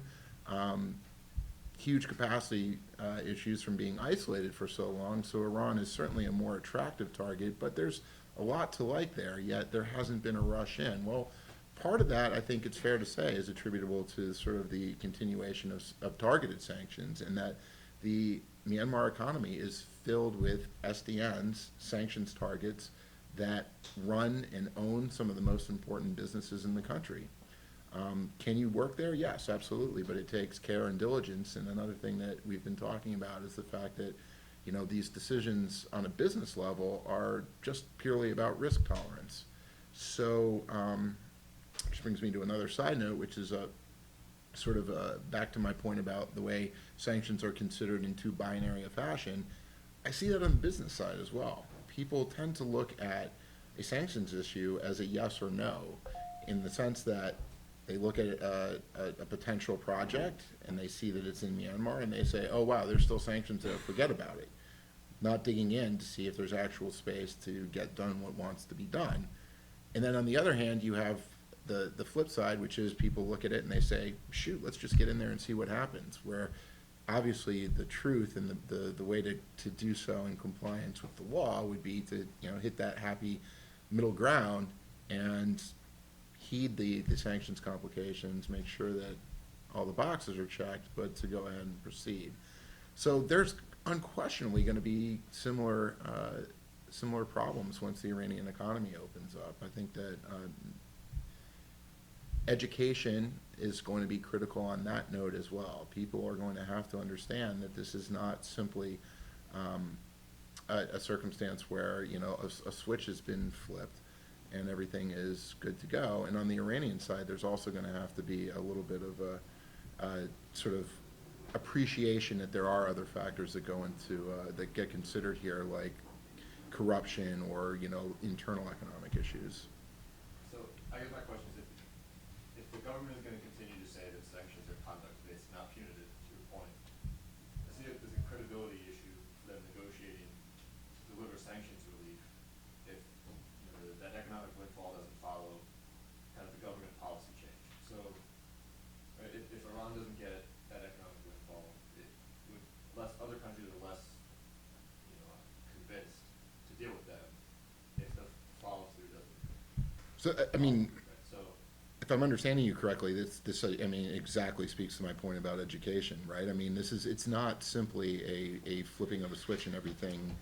huge capacity issues from being isolated for so long, so Iran is certainly a more attractive target, but there's a lot to like there, yet there hasn't been a rush in. Well, part of that, I think it's fair to say, is attributable to sort of the continuation of targeted sanctions, and that the Myanmar economy is filled with SDNs, sanctions targets, that run and own some of the most important businesses in the country. Can you work there? Yes, absolutely, but it takes care and diligence. And another thing that we've been talking about is the fact that these decisions on a business level are just purely about risk tolerance. So, which brings me to another side note, which is back to my point about the way sanctions are considered in too binary a fashion. I see that on the business side as well. People tend to look at a sanctions issue as a yes or no, in the sense that they look at a potential project and they see that it's in Myanmar and they say, oh wow, there's still sanctions there, forget about it. Not digging in to see if there's actual space to get done what wants to be done. And then on the other hand, you have the flip side, which is people look at it and they say, shoot, let's just get in there and see what happens. Where obviously the truth and the way to do so in compliance with the law would be to, hit that happy middle ground and heed the sanctions complications, make sure that all the boxes are checked, but to go ahead and proceed. So there's unquestionably going to be similar problems once the Iranian economy opens up. I think that education is going to be critical on that note as well. People are going to have to understand that this is not simply a circumstance where a switch has been flipped and everything is good to go. And on the Iranian side, there's also going to have to be a little bit of a sort of appreciation that there are other factors that go into that get considered here, like corruption or internal economic issues. So I guess my question is, if the government is going to continue to say that sanctions are conduct-based, not punitive, to your point, I see it as a credibility issue for them negotiating to deliver sanctions relief if that economic windfall doesn't follow kind of the government policy change. So right, if Iran doesn't get that economic windfall, other countries are less convinced to deal with them if the follow-through doesn't. So, I mean, So if I'm understanding you correctly, this exactly speaks to my point about education, right? I mean, it's not simply a flipping of a switch and everything,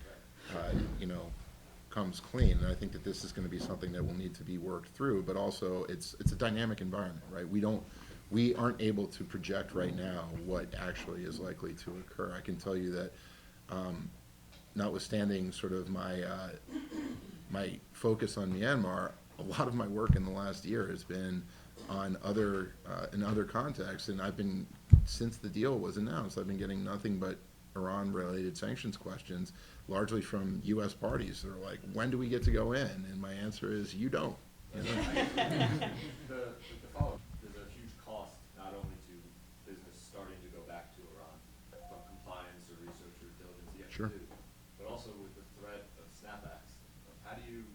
comes clean. And I think that this is going to be something that will need to be worked through, but also it's a dynamic environment, right? We aren't able to project right now what actually is likely to occur. I can tell you that, notwithstanding sort of my focus on Myanmar, a lot of my work in the last year has been on in other contexts, and since the deal was announced, I've been getting nothing but Iran-related sanctions questions, largely from U.S. parties. They're like, when do we get to go in? And my answer is, you don't. The follow-up, there's a huge cost not only to business starting to go back to Iran from compliance or research or diligence you have Sure. to do, but also with the threat of snapbacks. How do you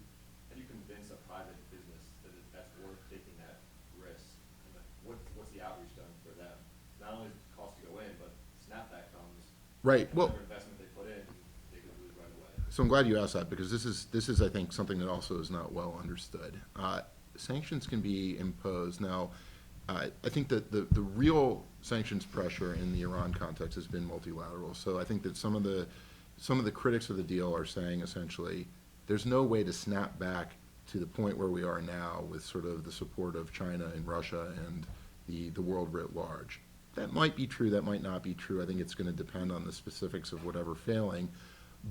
convince a private business that that's worth taking that risk? And what's the outreach done for them? Not only does it cost to go in, but snapback comes. Right. Well, whatever investment they put in, they could lose right away. so I'm glad you asked that, because this is I think something that also is not well understood. Sanctions can be imposed. Now, I think that the real sanctions pressure in the Iran context has been multilateral. So I think that some of the critics of the deal are saying essentially there's no way to snap back to the point where we are now with sort of the support of China and Russia and the world writ large. That might be true, that might not be true. I think it's going to depend on the specifics of whatever failing.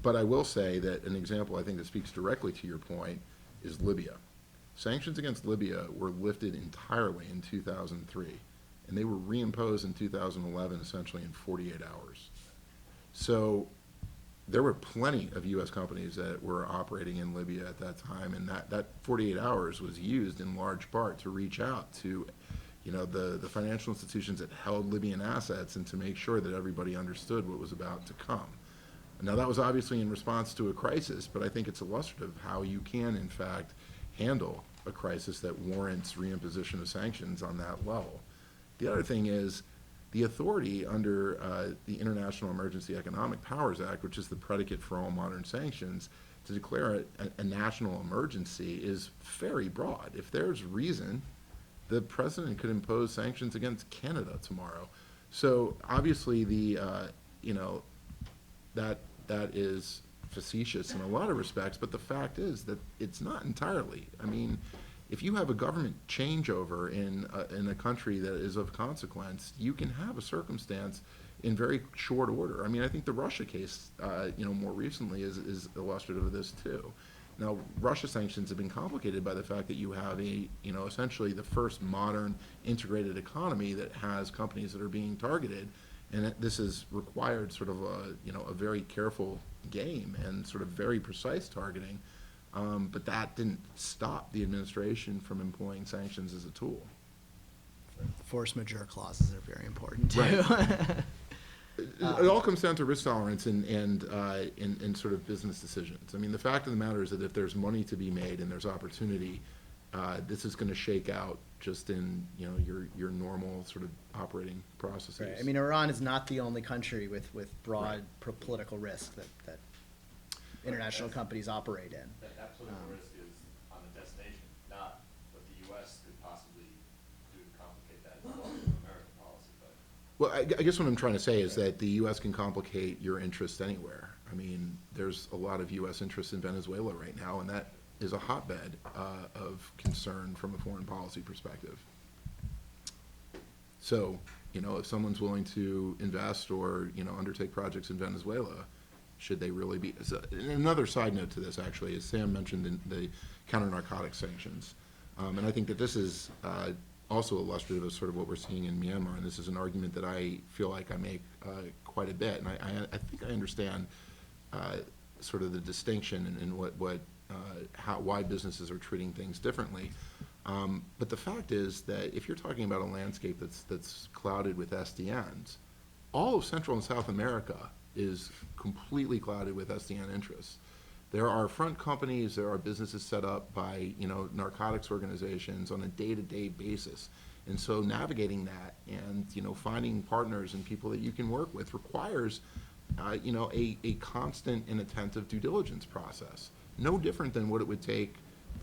But I will say that an example I think that speaks directly to your point is Libya. Sanctions against Libya were lifted entirely in 2003, and they were reimposed in 2011 essentially in 48 hours. So there were plenty of U.S. companies that were operating in Libya at that time, and that 48 hours was used in large part to reach out to the financial institutions that held Libyan assets and to make sure that everybody understood what was about to come. Now, that was obviously in response to a crisis, but I think it's illustrative of how you can, in fact, handle a crisis that warrants reimposition of sanctions on that level. The other thing is the authority under the International Emergency Economic Powers Act, which is the predicate for all modern sanctions, to declare a national emergency is very broad. If there's reason, the president could impose sanctions against Canada tomorrow. So obviously that is facetious in a lot of respects, but the fact is that it's not entirely. I mean, if you have a government changeover in a country that is of consequence, you can have a circumstance in very short order. I mean, I think the Russia case, more recently is illustrative of this too. Now, Russia sanctions have been complicated by the fact that you have essentially the first modern integrated economy that has companies that are being targeted, And this has required sort of a very careful game and sort of very precise targeting. But that didn't stop the administration from employing sanctions as a tool. Force majeure clauses are very important, too. Right. It all comes down to risk tolerance and sort of business decisions. I mean, the fact of the matter is that if there's money to be made and there's opportunity, this is going to shake out just in your normal sort of operating processes. Right. I mean, Iran is not the only country with broad political risk that international companies operate in. That political risk is on the destination, not what the U.S. could possibly do to complicate that as well from American policy. But Well, I guess what I'm trying to say is that the U.S. can complicate your interests anywhere. I mean, there's a lot of U.S. interests in Venezuela right now, and that is a hotbed of concern from a foreign policy perspective. So, if someone's willing to invest or, undertake projects in Venezuela, should they really be? So, and another side note to this, actually, is Sam mentioned the counter-narcotic sanctions. And I think that this is also illustrative of sort of what we're seeing in Myanmar, and this is an argument that I feel like I make quite a bit, and I think I understand sort of the distinction and why businesses are treating things differently. But the fact is that if you're talking about a landscape that's clouded with SDNs, all of Central and South America is completely clouded with SDN interests. There are front companies, there are businesses set up by, narcotics organizations on a day-to-day basis. And so navigating that and, finding partners and people that you can work with requires, a constant and attentive due diligence process. No different than what it would take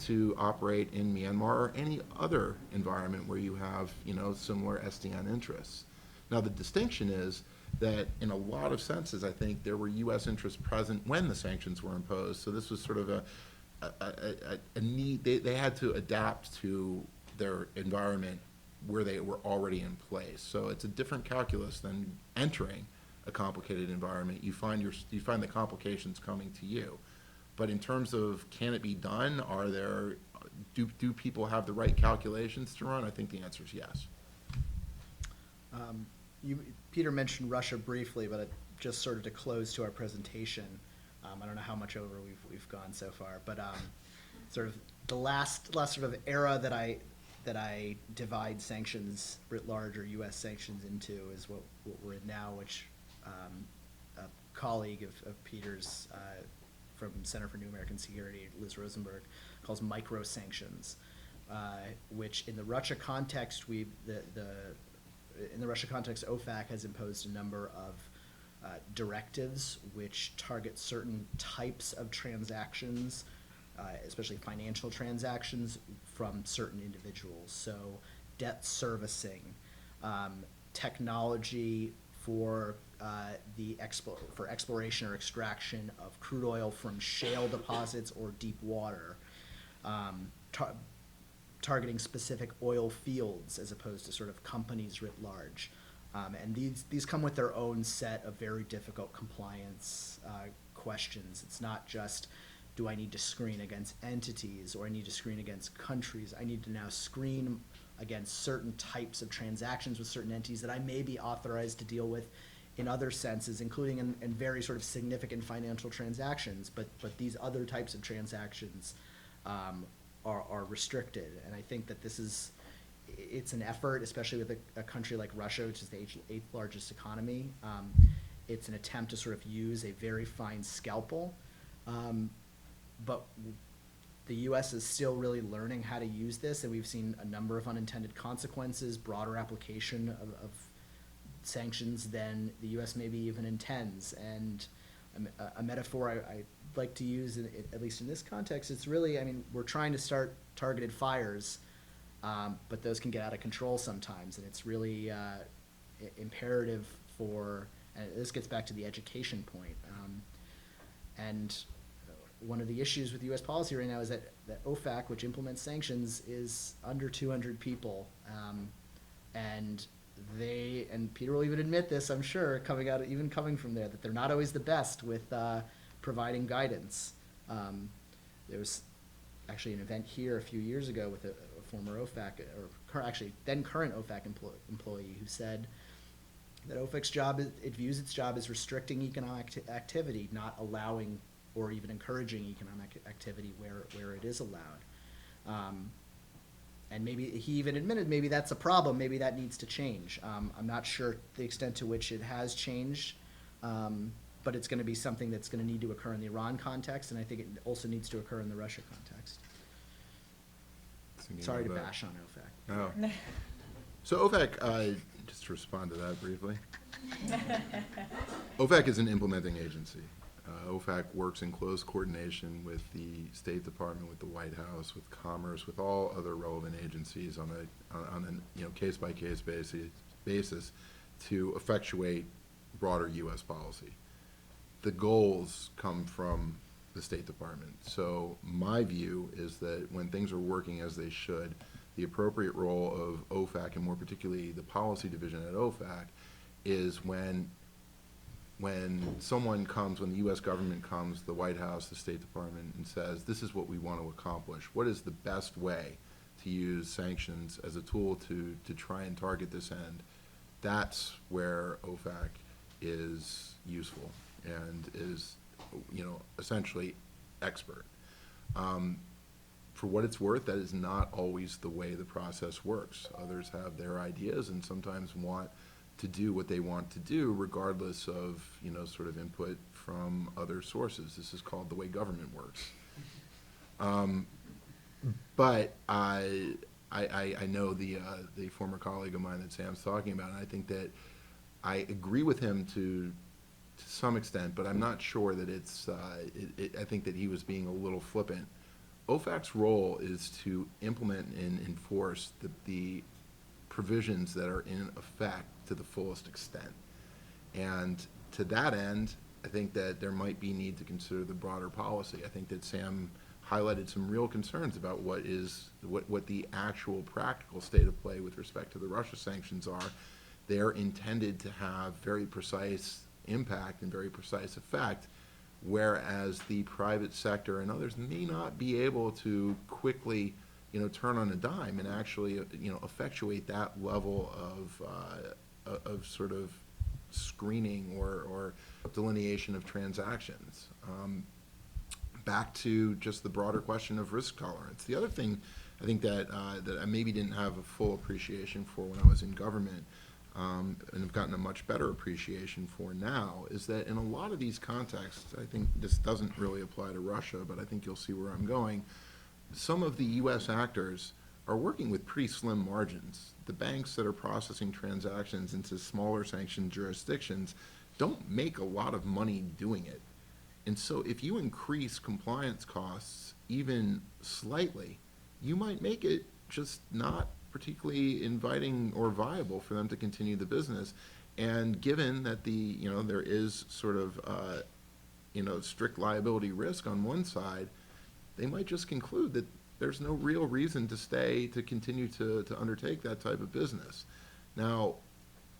to operate in Myanmar or any other environment where you have, similar SDN interests. Now, the distinction is that in a lot of senses, I think there were U.S. interests present when the sanctions were imposed. So this was sort of a need. They had to adapt to their environment where they were already in place. So it's a different calculus than entering a complicated environment. You find the complications coming to you. But in terms of can it be done, do people have the right calculations to run? I think the answer is yes. Peter mentioned Russia briefly, but just sort of to close to our presentation, I don't know how much over we've gone so far, but sort of the last sort of era that I divide sanctions writ large or U.S. sanctions into is what we're in now, which a colleague of Peter's from Center for New American Security, Liz Rosenberg, calls micro sanctions, which in the Russia context in the Russia context, OFAC has imposed a number of directives which target certain types of transactions, especially financial transactions from certain individuals. So debt servicing, technology for exploration or extraction of crude oil from shale deposits or deep water, targeting specific oil fields as opposed to sort of companies writ large. And these come with their own set of very difficult compliance questions. It's not just, do I need to screen against entities or I need to screen against countries? I need to now screen against certain types of transactions with certain entities that I may be authorized to deal with in other senses, including in very sort of significant financial transactions. But these other types of transactions are restricted. And I think that it's an effort, especially with a country like Russia, which is the eighth largest economy. It's an attempt to sort of use a very fine scalpel. But the U.S. is still really learning how to use this, and we've seen a number of unintended consequences, broader application of sanctions than the U.S. maybe even intends. And a metaphor I like to use, at least in this context, it's really, we're trying to start targeted fires, but those can get out of control sometimes, and it's really imperative and this gets back to the education point. And one of the issues with U.S. policy right now is that OFAC, which implements sanctions, is under 200 people, and Peter will even admit this, I'm sure, coming from there, that they're not always the best with providing guidance. There was actually an event here a few years ago with a former OFAC, then current OFAC employee who said That OFAC's job, it views its job as restricting economic activity, not allowing or even encouraging economic activity where it is allowed. And maybe he even admitted maybe that's a problem, maybe that needs to change. I'm not sure the extent to which it has changed, but it's going to be something that's going to need to occur in the Iran context, and I think it also needs to occur in the Russia context. Sorry to bash on OFAC. Oh. So OFAC, just to respond to that briefly. OFAC is an implementing agency. OFAC works in close coordination with the State Department, with the White House, with Commerce, with all other relevant agencies on a case-by-case basis to effectuate broader U.S. policy. The goals come from the State Department. So my view is that when things are working as they should, the appropriate role of OFAC, and more particularly the policy division at OFAC, is when someone comes, when the U.S. government comes, the White House, the State Department, and says, this is what we want to accomplish. What is the best way to use sanctions as a tool to try and target this end? That's where OFAC is useful and is, essentially expert. For what it's worth, that is not always the way the process works. Others have their ideas and sometimes want to do what they want to do regardless of, sort of input from other sources. This is called the way government works. But I know the former colleague of mine that Sam's talking about, and I think that I agree with him to some extent, but I'm not sure that it's, I think that he was being a little flippant. OFAC's role is to implement and enforce the provisions that are in effect to the fullest extent. And to that end, I think that there might be need to consider the broader policy. I think that Sam highlighted some real concerns about what the actual practical state of play with respect to the Russia sanctions are. They're intended to have very precise impact and very precise effect, whereas the private sector and others may not be able to quickly turn on a dime and actually effectuate that level of sort of screening or delineation of transactions. Back to just the broader question of risk tolerance. The other thing I think that I maybe didn't have a full appreciation for when I was in government, and have gotten a much better appreciation for now, is that in a lot of these contexts, I think this doesn't really apply to Russia, but I think you'll see where I'm going, some of the U.S. actors are working with pretty slim margins. The banks that are processing transactions into smaller sanctioned jurisdictions don't make a lot of money doing it. And so if you increase compliance costs even slightly, you might make it just not particularly inviting or viable for them to continue the business. And given that there is sort of strict liability risk on one side, they might just conclude that there's no real reason to continue to undertake that type of business. Now,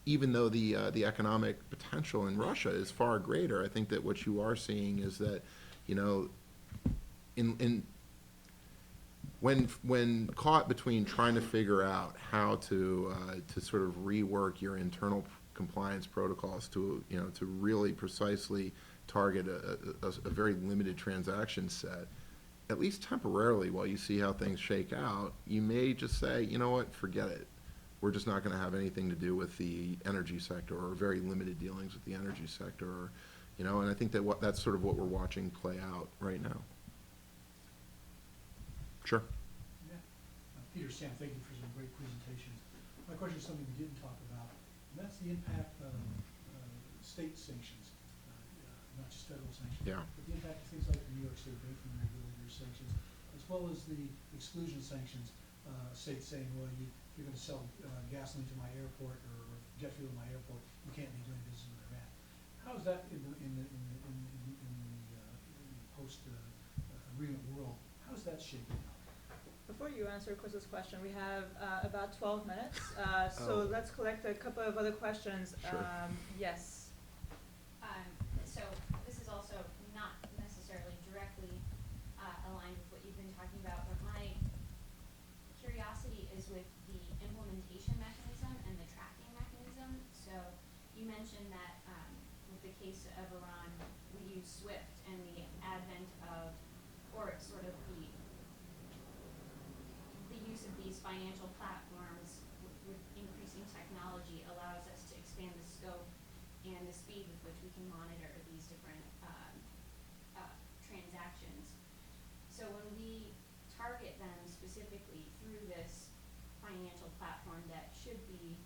even though the economic potential in Russia is far greater, I think that what you are seeing is that, when caught between trying to figure out how to sort of rework your internal compliance protocols to really precisely target a very limited transaction set, at least temporarily while you see how things shake out, you may just say, you know what, forget it. We're just not going to have anything to do with the energy sector or very limited dealings with the energy sector, and I think that that's sort of what we're watching play out right now. Sure. Yeah. Peter, Sam, thank you for some great presentations. My question is something we didn't talk about, and that's the impact of state sanctions, not just federal sanctions, Yeah. but the impact of things like the New York State banking regulator sanctions, as well as the exclusion sanctions, states saying, well, you're going to sell gasoline to my airport or jet fuel to my airport, you can't be doing business in Iran. How is that in the post-agreement world? How is that shaping out? Before you answer Chris's question, we have about 12 minutes, so let's collect a couple of other questions. Sure. Yes. So this is also not necessarily directly aligned with what you've been talking about, but my curiosity is with the implementation mechanism and the tracking mechanism. So, you mentioned that, with the case of Iran, we use SWIFT and the advent of, or sort of the use of these financial platforms with increasing technology allows us to expand the scope and the speed with which we can monitor these different transactions. So when we target them specifically through this financial platform that should be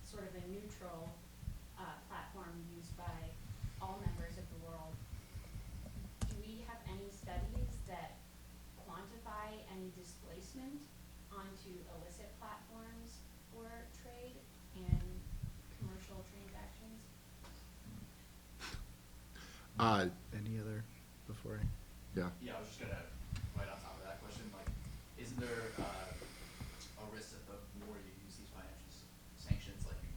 sort of a neutral platform used by all members of the world, do we have any studies that quantify any displacement onto illicit platforms for trade and commercial transactions? Any other before Yeah. Yeah, I was just gonna, right on top of that question, like, isn't there a risk that the more you use these financial sanctions, like you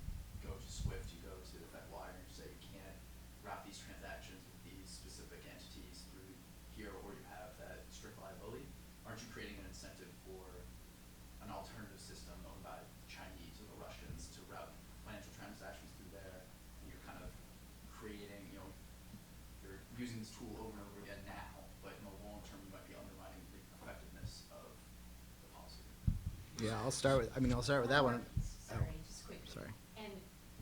go to SWIFT, you go to the Fed wire, and you say you can't wrap these transactions with these specific entities through here, or you have that strict liability? Aren't you creating an incentive for an alternative system owned by the Chinese or the Russians to route financial transactions through there? And you're kind of creating, you know, you're using this tool over and over again now, but in the long term, you might be undermining the effectiveness of the policy. Yeah, I'll start with that one. Sorry, Oh, just quickly. sorry. And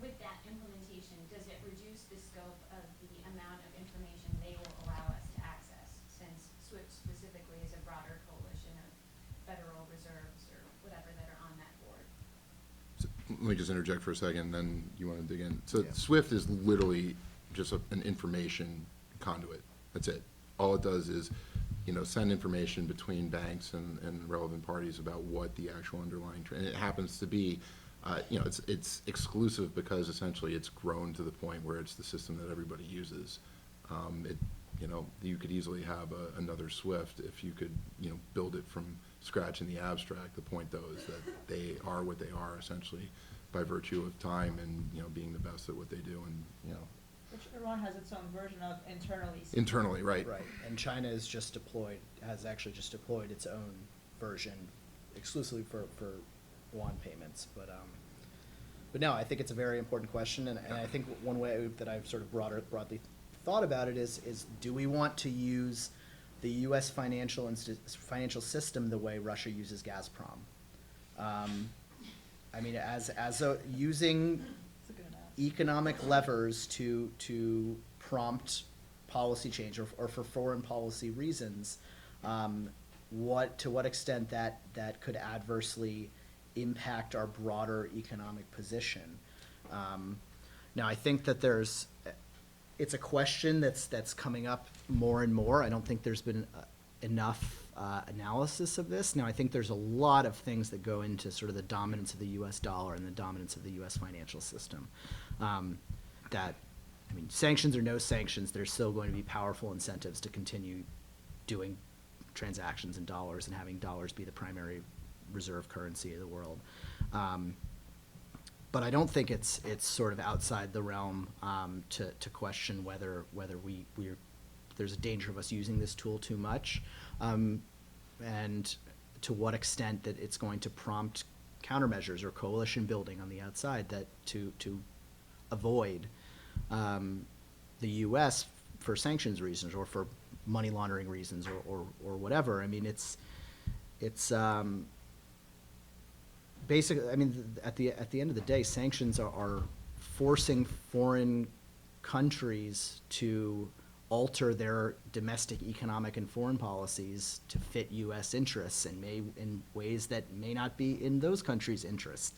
with that implementation, does it reduce the scope of the amount of information they will allow us to access, since SWIFT specifically is a broader coalition of Federal Reserves or whatever that are on that board? So, let me just interject for a second, then you want to dig in. So Yeah. SWIFT is literally just an information conduit. That's it. All it does is, send information between banks and relevant parties about what the actual underlying and it happens to be, it's exclusive because essentially it's grown to the point where it's the system that everybody uses. You could easily have another SWIFT if you could, build it from scratch in the abstract. The point, though, is that they are what they are essentially by virtue of time and, being the best at what they do and, Which Iran has its own version of internally. internally, right? Right, and China has actually just deployed its own version exclusively for yuan payments, but no, I think it's a very important question, and I think one way that I've sort of broadly thought about it is do we want to use the U.S. financial system the way Russia uses Gazprom? Using That's a good analogy. economic levers to prompt policy change or for foreign policy reasons, to what extent that could adversely impact our broader economic position. Now, I think that it's a question that's coming up more and more. I don't think there's been enough analysis of this. Now, I think there's a lot of things that go into sort of the dominance of the U.S. dollar and the dominance of the U.S. financial system. Sanctions or no sanctions, there's still going to be powerful incentives to continue doing transactions in dollars and having dollars be the primary reserve currency of the world. But I don't think it's sort of outside the realm to question whether there's a danger of us using this tool too much, and to what extent that it's going to prompt countermeasures or coalition building on the outside that to avoid the U.S. for sanctions reasons or for money laundering reasons or whatever. It's basically, at the end of the day, sanctions are forcing foreign countries to alter their domestic economic and foreign policies to fit U.S. interests in ways that may not be in those countries' interest.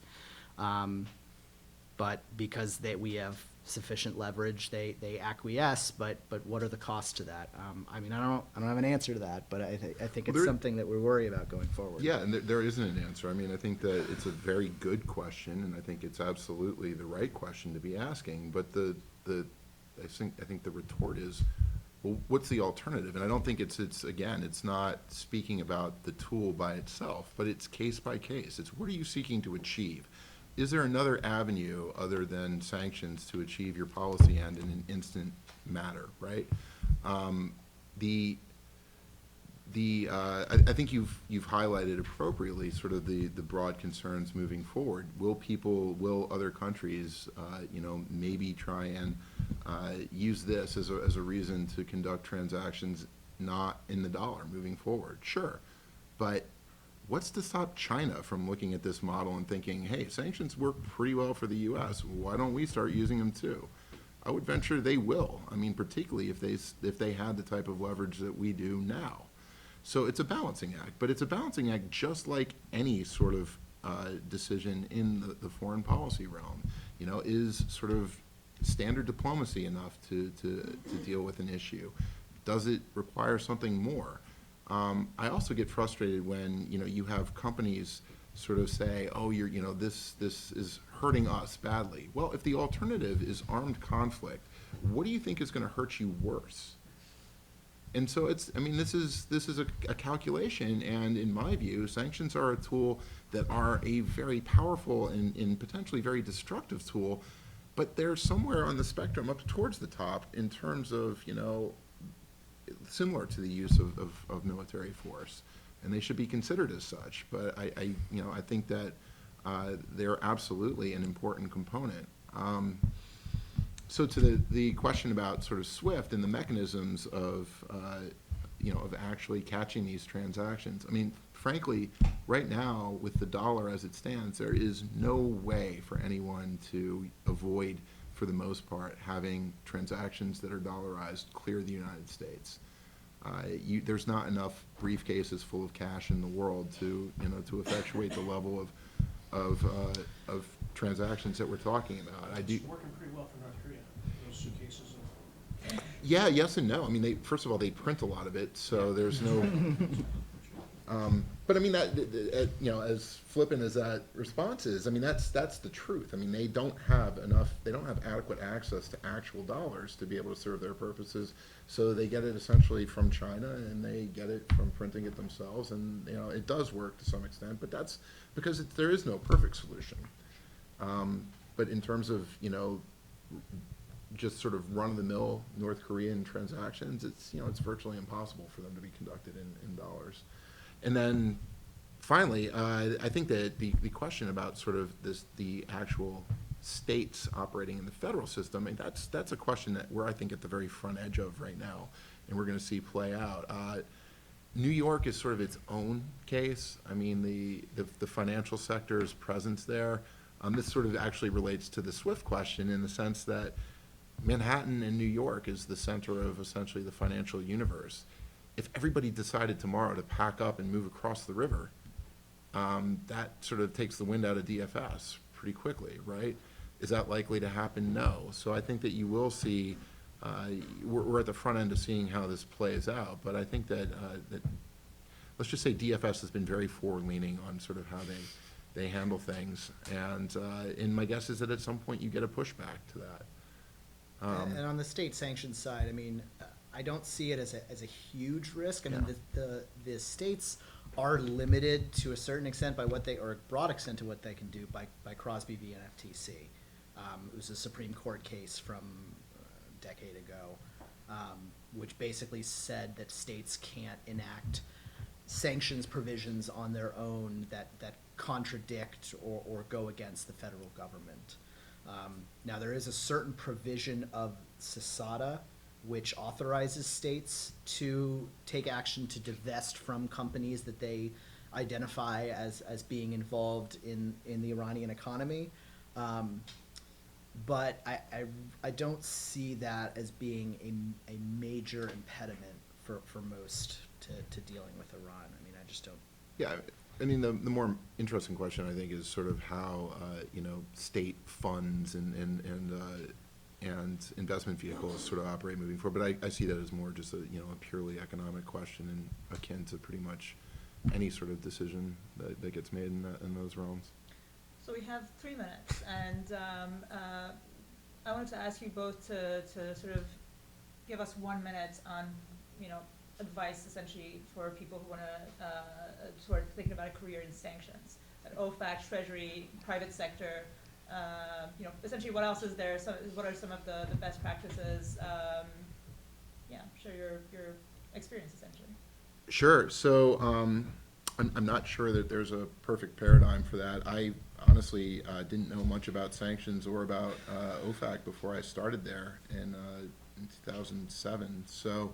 But because we have sufficient leverage, they acquiesce. But what are the costs to that? I don't have an answer to that, but I think it's something that we're worried about going forward. Yeah, and there isn't an answer. I think that it's a very good question, and I think it's absolutely the right question to be asking. But I think the retort is, well, what's the alternative? And I don't think it's not speaking about the tool by itself, but it's case by case. It's what are you seeking to achieve? Is there another avenue other than sanctions to achieve your policy end in an instant matter, right? I think you've highlighted appropriately sort of the broad concerns moving forward. Will other countries, maybe try and use this as a reason to conduct transactions not in the dollar moving forward? Sure, but what's to stop China from looking at this model and thinking, hey, sanctions work pretty well for the U.S. Why don't we start using them too? I would venture they will. I mean, particularly if they had the type of leverage that we do now. So it's a balancing act, but it's a balancing act just like any sort of decision in the foreign policy realm. Is sort of standard diplomacy enough to deal with an issue? Does it require something more? I also get frustrated when you have companies sort of say, oh, this is hurting us badly. Well, if the alternative is armed conflict, what do you think is going to hurt you worse? And so this is a calculation, and in my view, sanctions are a tool that are a very powerful and potentially very destructive tool, but they're somewhere on the spectrum up towards the top in terms of, similar to the use of military force, and they should be considered as such. But I think that they're absolutely an important component. So to the question about sort of SWIFT and the mechanisms of actually catching these transactions, I mean, frankly, right now with the dollar as it stands, there is no way for anyone to avoid, for the most part, having transactions that are dollarized clear the United States. There's not enough briefcases full of cash in the world to effectuate the level of transactions that we're talking about. It's working pretty well for North Korea, those suitcases of. Yeah, yes and no. I mean, first of all, they print a lot of it, so there's no. But I mean, that as flippant as that response is, I mean, that's the truth. I mean, they don't have adequate access to actual dollars to be able to serve their purposes. So they get it essentially from China, and they get it from printing it themselves, and it does work to some extent. But that's because there is no perfect solution. But in terms of just sort of run-of-the-mill North Korean transactions, it's virtually impossible for them to be conducted in dollars. And then finally, I think that the question about sort of the actual states operating in the federal system, I mean, that's a question that we're, I think, at the very front edge of right now, and we're going to see play out. New York is sort of its own case. I mean, the financial sector's presence there. This sort of actually relates to the SWIFT question in the sense that Manhattan and New York is the center of essentially the financial universe. If everybody decided tomorrow to pack up and move across the river, that sort of takes the wind out of DFS pretty quickly, right? Is that likely to happen? No. So I think that you will see, we're at the front end of seeing how this plays out, but I think that let's just say DFS has been very forward-leaning on sort of how they handle things, and my guess is that at some point you get a pushback to that. And on the state sanctions side, I mean, I don't see it as a huge risk. I mean, the states are limited to a certain extent by or a broad extent to what they can do by Crosby v. NFTC. It was a Supreme Court case from a decade ago, which basically said that states can't enact sanctions provisions on their own that contradict or go against the federal government. Now, there is a certain provision of CISADA which authorizes states to take action to divest from companies that they identify as being involved in the Iranian economy. But I don't see that as being a major impediment for most to dealing with Iran. I mean, I just don't. Yeah, I mean, the more interesting question, I think, is sort of how state funds and investment vehicles sort of operate moving forward. But I see that as more just a purely economic question and akin to pretty much any sort of decision that gets made in those realms. So we have 3 minutes, and I wanted to ask you both to sort of give us 1 minute on advice essentially for people who want to sort of thinking about a career in sanctions, at OFAC, Treasury, private sector. Essentially, what else is there? What are some of the best practices? Share your experience essentially. Sure. So I'm not sure that there's a perfect paradigm for that. I honestly didn't know much about sanctions or about OFAC before I started there in 2007. So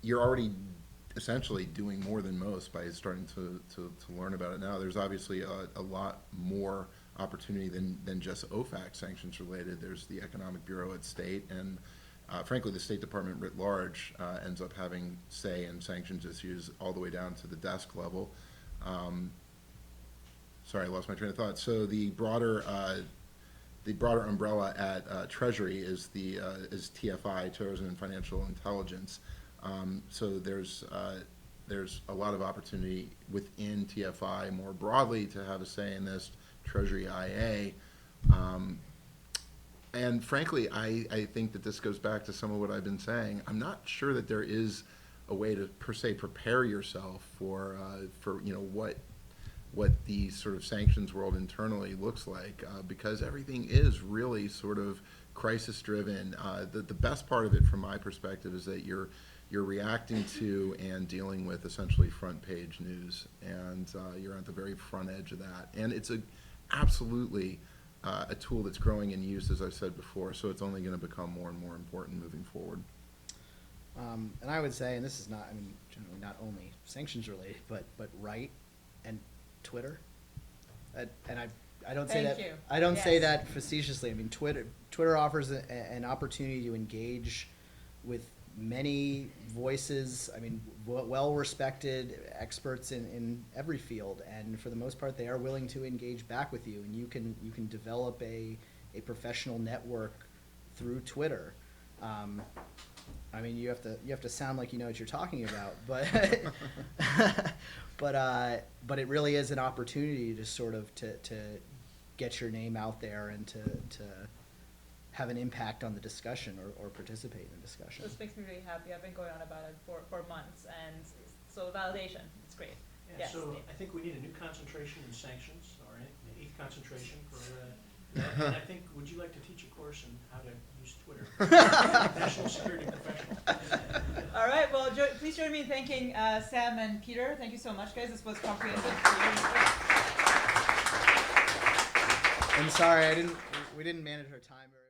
you're already essentially doing more than most by starting to learn about it now. There's obviously a lot more opportunity than just OFAC sanctions related. There's the Economic Bureau at State, and frankly, the State Department writ large ends up having say in sanctions issues all the way down to the desk level. Sorry, I lost my train of thought. So the broader umbrella at Treasury is TFI, Terrorism and Financial Intelligence. So there's a lot of opportunity within TFI more broadly to have a say in this. Treasury IA. And frankly, I think that this goes back to some of what I've been saying. I'm not sure that there is a way to per se prepare yourself for what the sort of sanctions world internally looks like, because everything is really sort of crisis driven. The best part of it, from my perspective, is that you're reacting to and dealing with essentially front page news, and you're at the very front edge of that. And it's absolutely a tool that's growing and used, as I've said before, so it's only going to become more and more important moving forward. And I would say, and this is not, I mean, generally not only sanctions related, but right and Twitter. And I don't say Thank that, you. I don't say Yes. that facetiously. I mean, Twitter offers an opportunity to engage with many voices, I mean, well-respected experts in every field, and for the most part, they are willing to engage back with you, and you can develop a professional network through Twitter. I mean, you have to sound like you know what you're talking about, but it really is an opportunity to sort of to get your name out there and to have an impact on the discussion or participate in the discussion. This makes me really happy. I've been going on about it for months, and so validation, it's great. Yeah, Yes, so Steve. I think we need a new concentration in sanctions, or an eighth concentration for that. And I think, would you like to teach a course on how to use Twitter? National security professional. All right, well, please join me in thanking Sam and Peter. Thank you so much, guys. This was comprehensive. I'm sorry, we didn't manage our time very